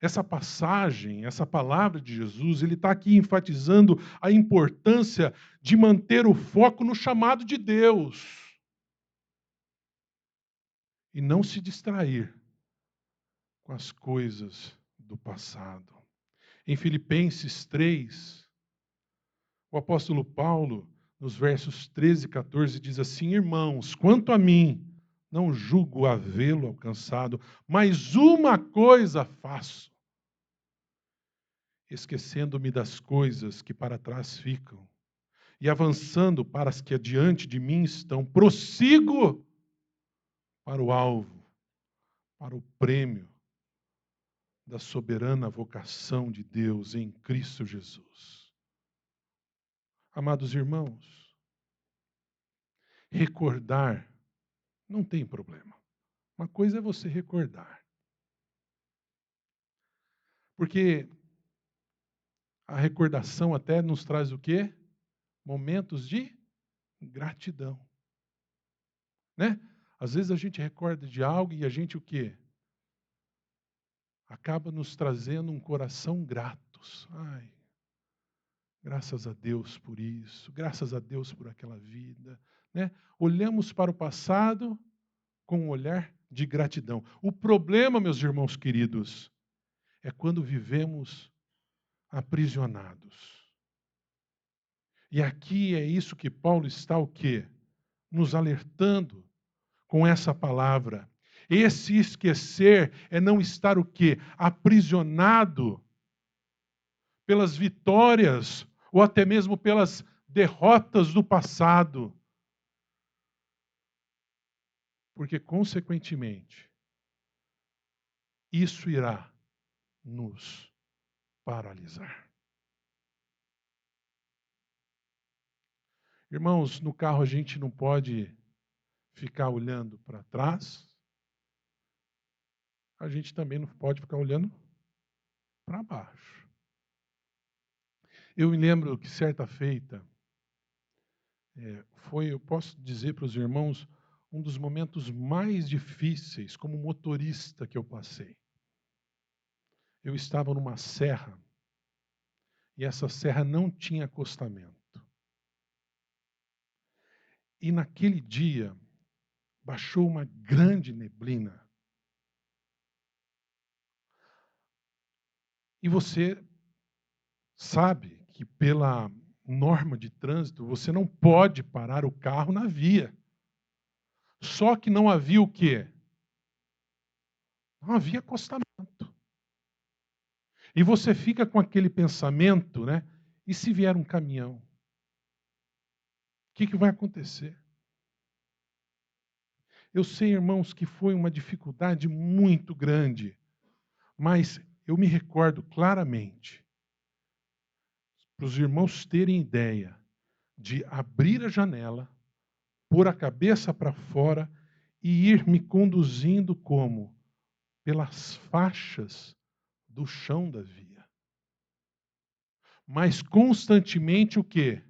Essa passagem, essa palavra de Jesus, ele está aqui enfatizando a importância de manter o foco no chamado de Deus. E não se distrair com as coisas do passado. Em Filipenses 3, o apóstolo Paulo, nos versos 13 e 14, diz assim: irmãos, quanto a mim, não julgo havê-lo alcançado, mas uma coisa faço, esquecendo-me das coisas que para trás ficam, e avançando para as que adiante de mim estão, prossigo para o alvo, para o prêmio da soberana vocação de Deus em Cristo Jesus. Amados irmãos, recordar não tem problema. Uma coisa é você recordar. Porque a recordação até nos traz o quê? Momentos de gratidão. Né? Às vezes a gente recorda de algo e a gente o quê? Acaba nos trazendo um coração gratos. Ai, graças a Deus por isso, graças a Deus por aquela vida. Né? Olhamos para o passado com um olhar de gratidão. O problema, meus irmãos queridos, é quando vivemos aprisionados. E aqui é isso que Paulo está o quê? Nos alertando com essa palavra. Esse esquecer é não estar o quê? Aprisionado pelas vitórias ou até mesmo pelas derrotas do passado. Porque, consequentemente, isso irá nos paralisar. Irmãos, no carro a gente não pode ficar olhando para trás. A gente também não pode ficar olhando para baixo. Eu me lembro que certa feita, eu posso dizer para os irmãos, um dos momentos mais difíceis como motorista que eu passei. Eu estava numa serra, e essa serra não tinha acostamento. E naquele dia, baixou uma grande neblina. E você sabe que pela norma de trânsito, você não pode parar o carro na via. Só que não havia o quê? Não havia acostamento. E você fica com aquele pensamento, né? E se vier um caminhão? O que vai acontecer? Eu sei, irmãos, que foi uma dificuldade muito grande, mas eu me recordo claramente, para os irmãos terem ideia, de abrir a janela, pôr a cabeça para fora e ir me conduzindo como? Pelas faixas do chão da via. Mas constantemente o quê?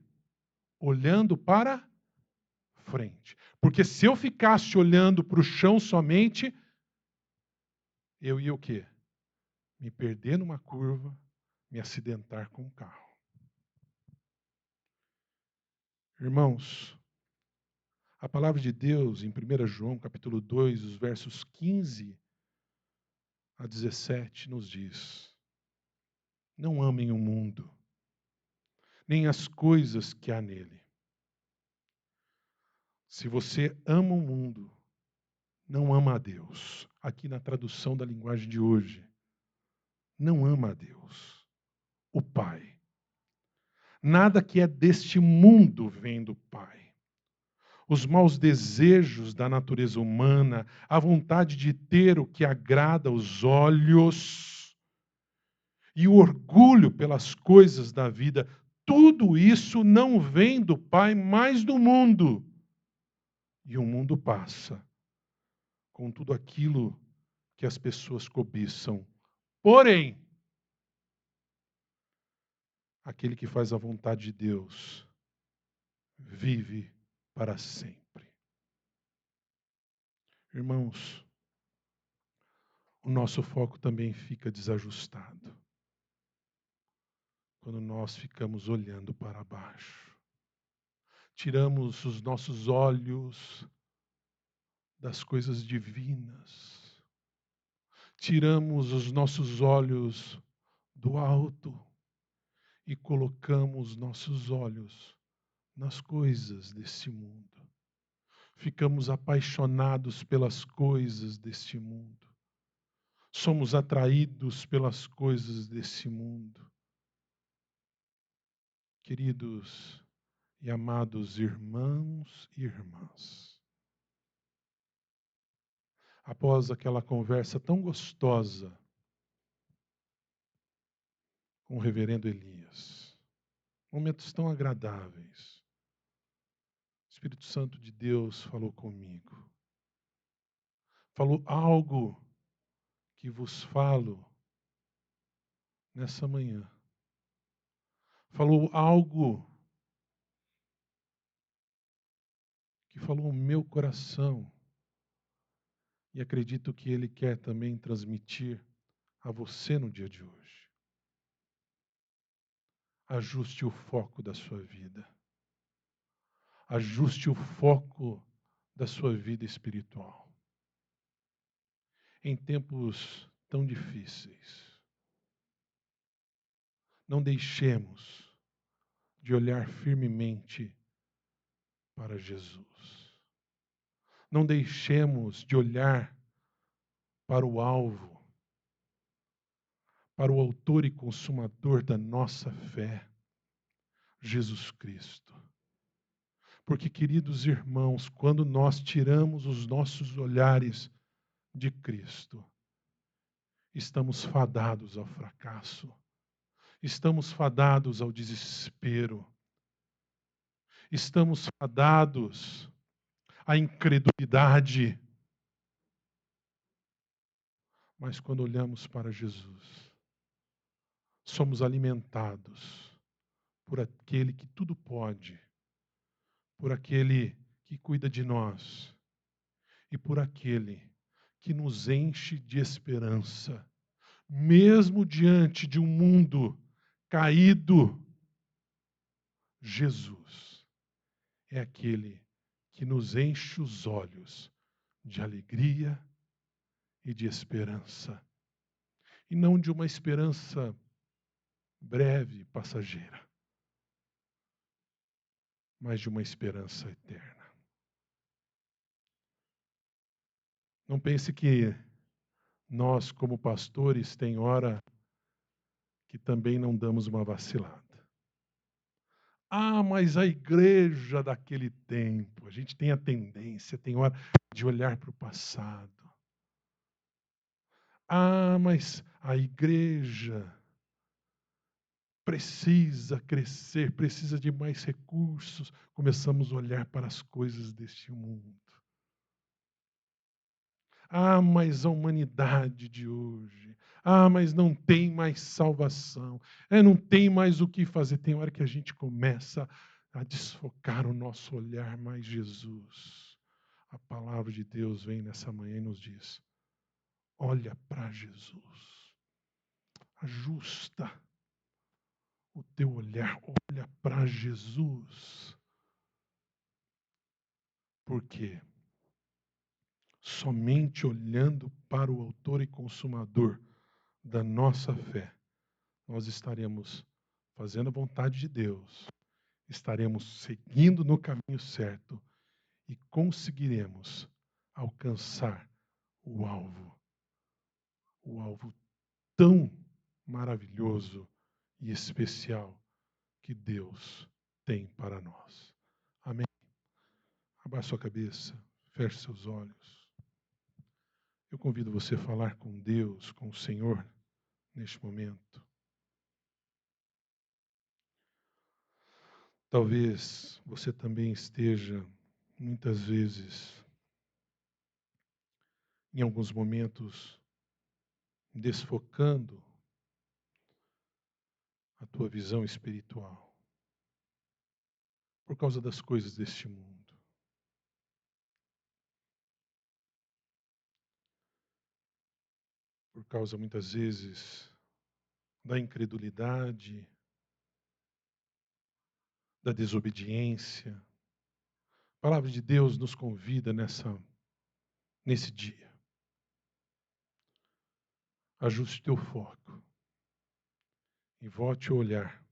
Olhando para frente. Porque se eu ficasse olhando para o chão somente, eu ia o quê? Me perder numa curva, me acidentar com o carro. Irmãos, a palavra de Deus em 1 João, capítulo 2, os versos 15 a 17, nos diz: não amem o mundo, nem as coisas que há nele. Se você ama o mundo, não ama a Deus. Aqui na tradução da linguagem de hoje, não ama a Deus, o Pai. Nada que é deste mundo vem do Pai. Os maus desejos da natureza humana, a vontade de ter o que agrada aos olhos e o orgulho pelas coisas da vida, tudo isso não vem do Pai, mas do mundo. E o mundo passa, com tudo aquilo que as pessoas cobiçam. Porém, aquele que faz a vontade de Deus vive para sempre. Irmãos, o nosso foco também fica desajustado quando nós ficamos olhando para baixo. Tiramos os nossos olhos das coisas divinas. Tiramos os nossos olhos do alto e colocamos nossos olhos nas coisas deste mundo. Ficamos apaixonados pelas coisas deste mundo. Somos atraídos pelas coisas desse mundo. Queridos e amados irmãos e irmãs, após aquela conversa tão gostosa com o reverendo Elias, momentos tão agradáveis, o Espírito Santo de Deus falou comigo. Falou algo que vos falo nessa manhã. Falou algo que falou o meu coração. E acredito que Ele quer também transmitir a você no dia de hoje. Ajuste o foco da sua vida. Ajuste o foco da sua vida espiritual. Em tempos tão difíceis, não deixemos de olhar firmemente para Jesus. Não deixemos de olhar para o alvo, para o autor e consumador da nossa fé, Jesus Cristo. Porque, queridos irmãos, quando nós tiramos os nossos olhares de Cristo, estamos fadados ao fracasso, estamos fadados ao desespero, estamos fadados à incredulidade. Mas quando olhamos para Jesus, somos alimentados por aquele que tudo pode, por aquele que cuida de nós e por aquele que nos enche de esperança, mesmo diante de um mundo caído. Jesus é aquele que nos enche os olhos de alegria e de esperança, e não de uma esperança breve, passageira, mas de uma esperança eterna. Não pense que nós, como pastores, tem hora que também não damos uma vacilada. Ah, mas a igreja daquele tempo, a gente tem a tendência, tem hora de olhar para o passado. Ah, mas a igreja precisa crescer, precisa de mais recursos. Começamos a olhar para as coisas deste mundo. Ah, mas a humanidade de hoje. Ah, mas não tem mais salvação. Não tem mais o que fazer. Tem hora que a gente começa a desfocar o nosso olhar, mas Jesus, a palavra de Deus vem nessa manhã e nos diz: olha para Jesus. Ajusta o teu olhar, olha para Jesus. Por quê? Somente olhando para o autor e consumador da nossa fé, nós estaremos fazendo a vontade de Deus, estaremos seguindo no caminho certo e conseguiremos alcançar o alvo tão maravilhoso e especial que Deus tem para nós. Amém? Abaixe sua cabeça, feche seus olhos. Eu convido você a falar com Deus, com o Senhor, neste momento. Talvez você também esteja, muitas vezes, em alguns momentos, desfocando a tua visão espiritual por causa das coisas deste mundo. Por causa, muitas vezes, da incredulidade, da desobediência. A palavra de Deus nos convida nesse dia. Ajuste teu foco e volte a olhar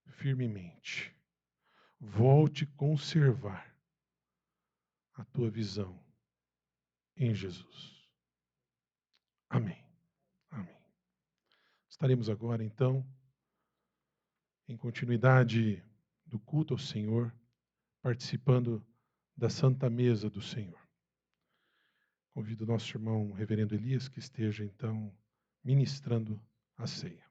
firmemente. Volte a conservar a tua visão em Jesus. Amém. Amém. Estaremos agora, então, em continuidade do culto ao Senhor, participando da Santa Mesa do Senhor. Convido o nosso irmão Reverendo Elias que esteja, então, ministrando a ceia.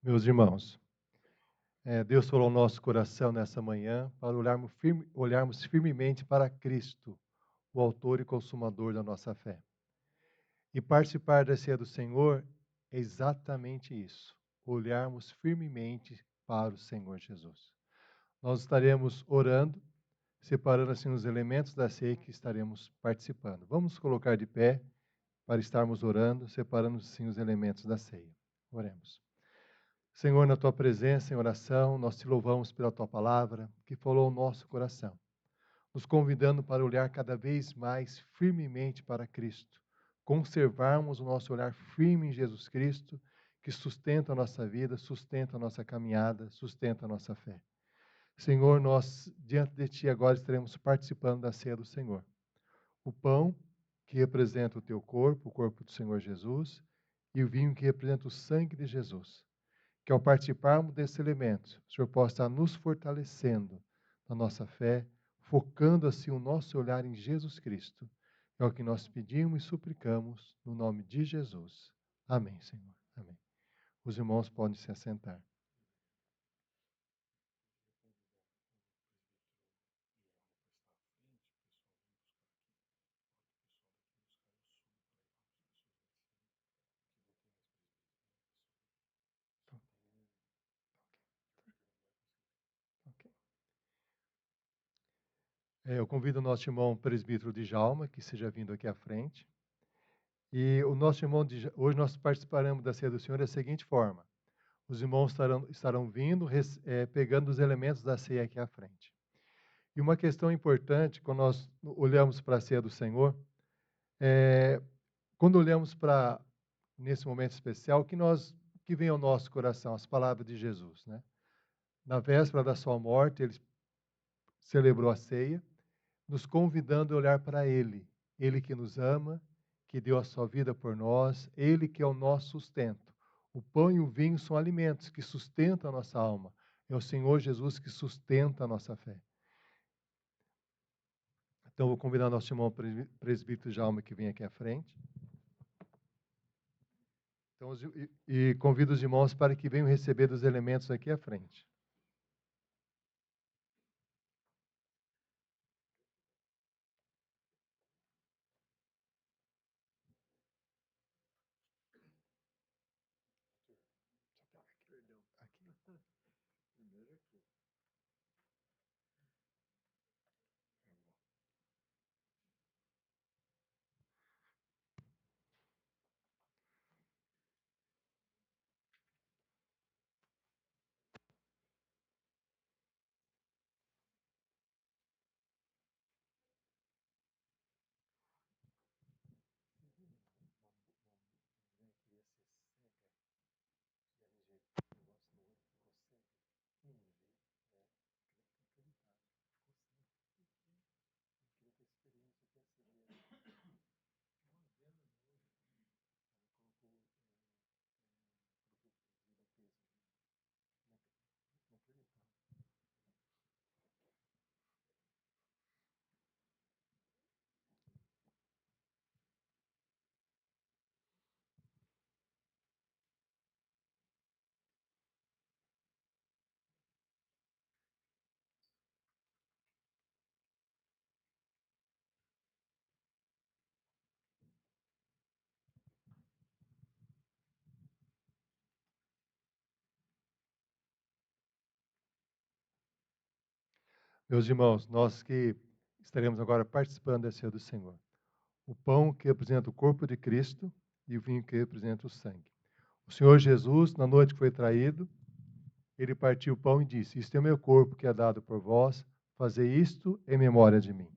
Meus irmãos, Deus falou ao nosso coração nessa manhã para olharmos firmemente para Cristo, o autor e consumador da nossa fé. E participar da ceia do Senhor é exatamente isso, olharmos firmemente para o Senhor Jesus. Nós estaremos orando, separando assim os elementos da ceia que estaremos participando. Vamos colocar de pé para estarmos orando, separando assim os elementos da ceia. Oremos. Senhor, na tua presença, em oração, nós te louvamos pela tua palavra, que falou ao nosso coração, nos convidando para olhar cada vez mais firmemente para Cristo, conservarmos o nosso olhar firme em Jesus Cristo, que sustenta a nossa vida, sustenta a nossa caminhada, sustenta a nossa fé. Senhor, nós, diante de ti, agora estaremos participando da ceia do Senhor. O pão, que representa o teu corpo, o corpo do Senhor Jesus, e o vinho, que representa o sangue de Jesus. Que ao participarmos desses elementos, o Senhor possa estar nos fortalecendo na nossa fé, focando assim o nosso olhar em Jesus Cristo. É o que nós pedimos e suplicamos no nome de Jesus. Amém, Senhor. Amém. Os irmãos podem se assentar. Eu convido o nosso irmão presbítero Djalma, que seja vindo aqui à frente. E o nosso irmão, hoje nós participaremos da ceia do Senhor da seguinte forma. Os irmãos estarão vindo, pegando os elementos da ceia aqui à frente. E uma questão importante, quando nós olhamos para a ceia do Senhor, quando olhamos para, nesse momento especial, que vem ao nosso coração? As palavras de Jesus, né? Na véspera da sua morte, ele celebrou a ceia, nos convidando a olhar para Ele. Ele que nos ama, que deu a sua vida por nós, Ele que é o nosso sustento. O pão e o vinho são alimentos que sustentam a nossa alma. É o Senhor Jesus que sustenta a nossa fé. Então, vou convidar nosso irmão presbítero Jaume que vem aqui à frente. Então, e convido os irmãos para que venham receber dos elementos aqui à frente. Meus irmãos, nós que estaremos agora participando da ceia do Senhor. O pão que representa o corpo de Cristo e o vinho que representa o sangue. O Senhor Jesus, na noite que foi traído, ele partiu o pão e disse: "Isto é o meu corpo que é dado por vós, fazei isto em memória de mim."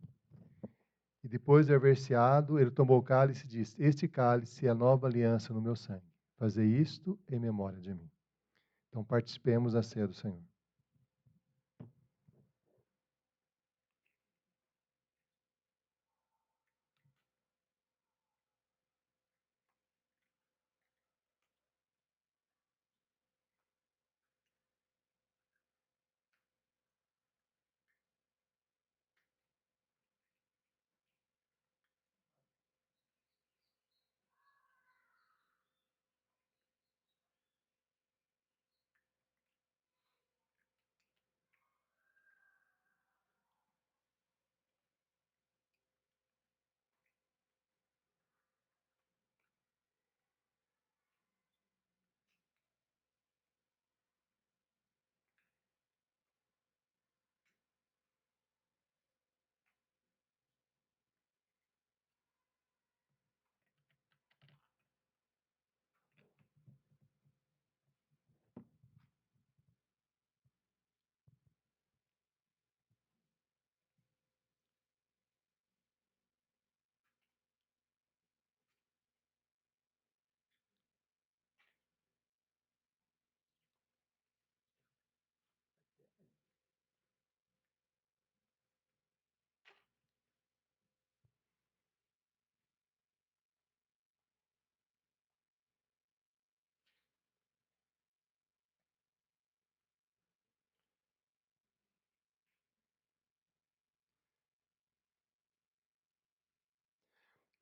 E depois de haver ceado, ele tomou o cálice e disse: "Este cálice é a nova aliança no meu sangue. Fazei isto em memória de mim." Então participemos da ceia do Senhor.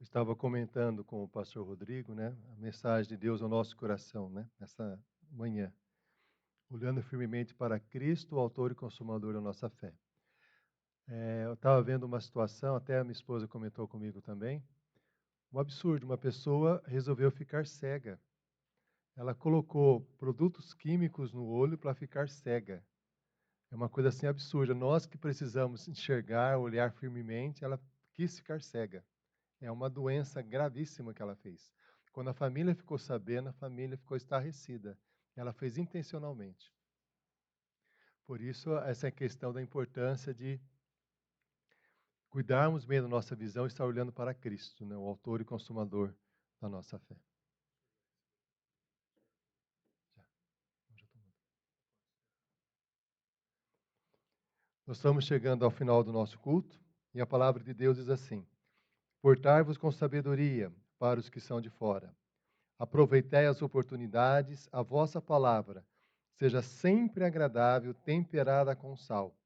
Eu estava comentando com o pastor Rodrigo, né, a mensagem de Deus ao nosso coração, né, nessa manhã, olhando firmemente para Cristo, o autor e consumador da nossa fé. Eu estava vendo uma situação, até a minha esposa comentou comigo também, um absurdo, uma pessoa resolveu ficar cega. Ela colocou produtos químicos no olho para ficar cega. É uma coisa assim absurda. Nós que precisamos enxergar, olhar firmemente, ela quis ficar cega. É uma doença gravíssima que ela fez. Quando a família ficou sabendo, a família ficou estarrecida. Ela fez intencionalmente. Por isso, essa questão da importância de cuidarmos bem da nossa visão e estar olhando para Cristo, né, o autor e consumador da nossa fé. Nós estamos chegando ao final do nosso culto e a palavra de Deus diz assim: "Portai-vos com sabedoria para os que são de fora. Aproveitai as oportunidades, a vossa palavra seja sempre agradável, temperada com sal,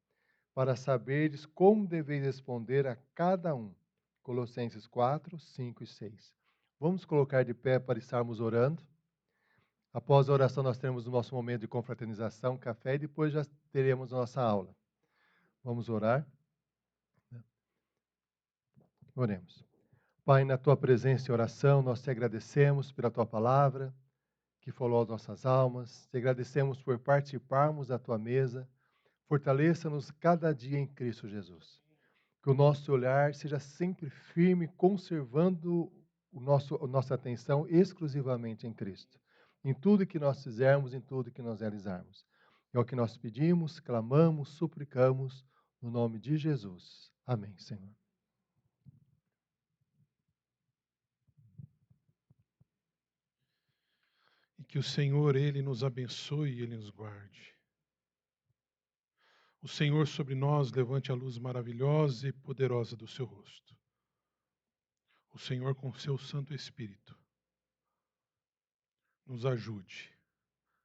para saberdes como deveis responder a cada um." Colossenses 4, 5 e 6. Vamos colocar de pé para estarmos orando. Após a oração, nós teremos o nosso momento de confraternização, café, e depois já teremos a nossa aula. Vamos orar? Oremos. Pai, na tua presença e oração, nós te agradecemos pela tua palavra, que falou às nossas almas. Te agradecemos por participarmos da tua mesa. Fortaleça-nos cada dia em Cristo Jesus. Que o nosso olhar seja sempre firme, conservando a nossa atenção exclusivamente em Cristo. Em tudo que nós fizermos, em tudo que nós realizarmos. É o que nós pedimos, clamamos, suplicamos, no nome de Jesus. Amém, Senhor. E que o Senhor, Ele nos abençoe e Ele nos guarde. O Senhor sobre nós levante a luz maravilhosa e poderosa do seu rosto. O Senhor, com seu Santo Espírito, nos ajude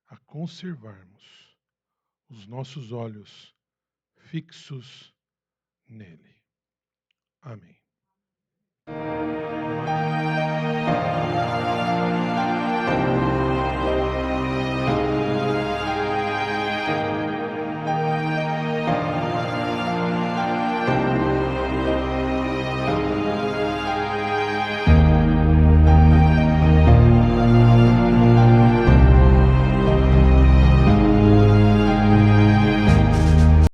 a conservarmos os nossos olhos fixos nele. Amém.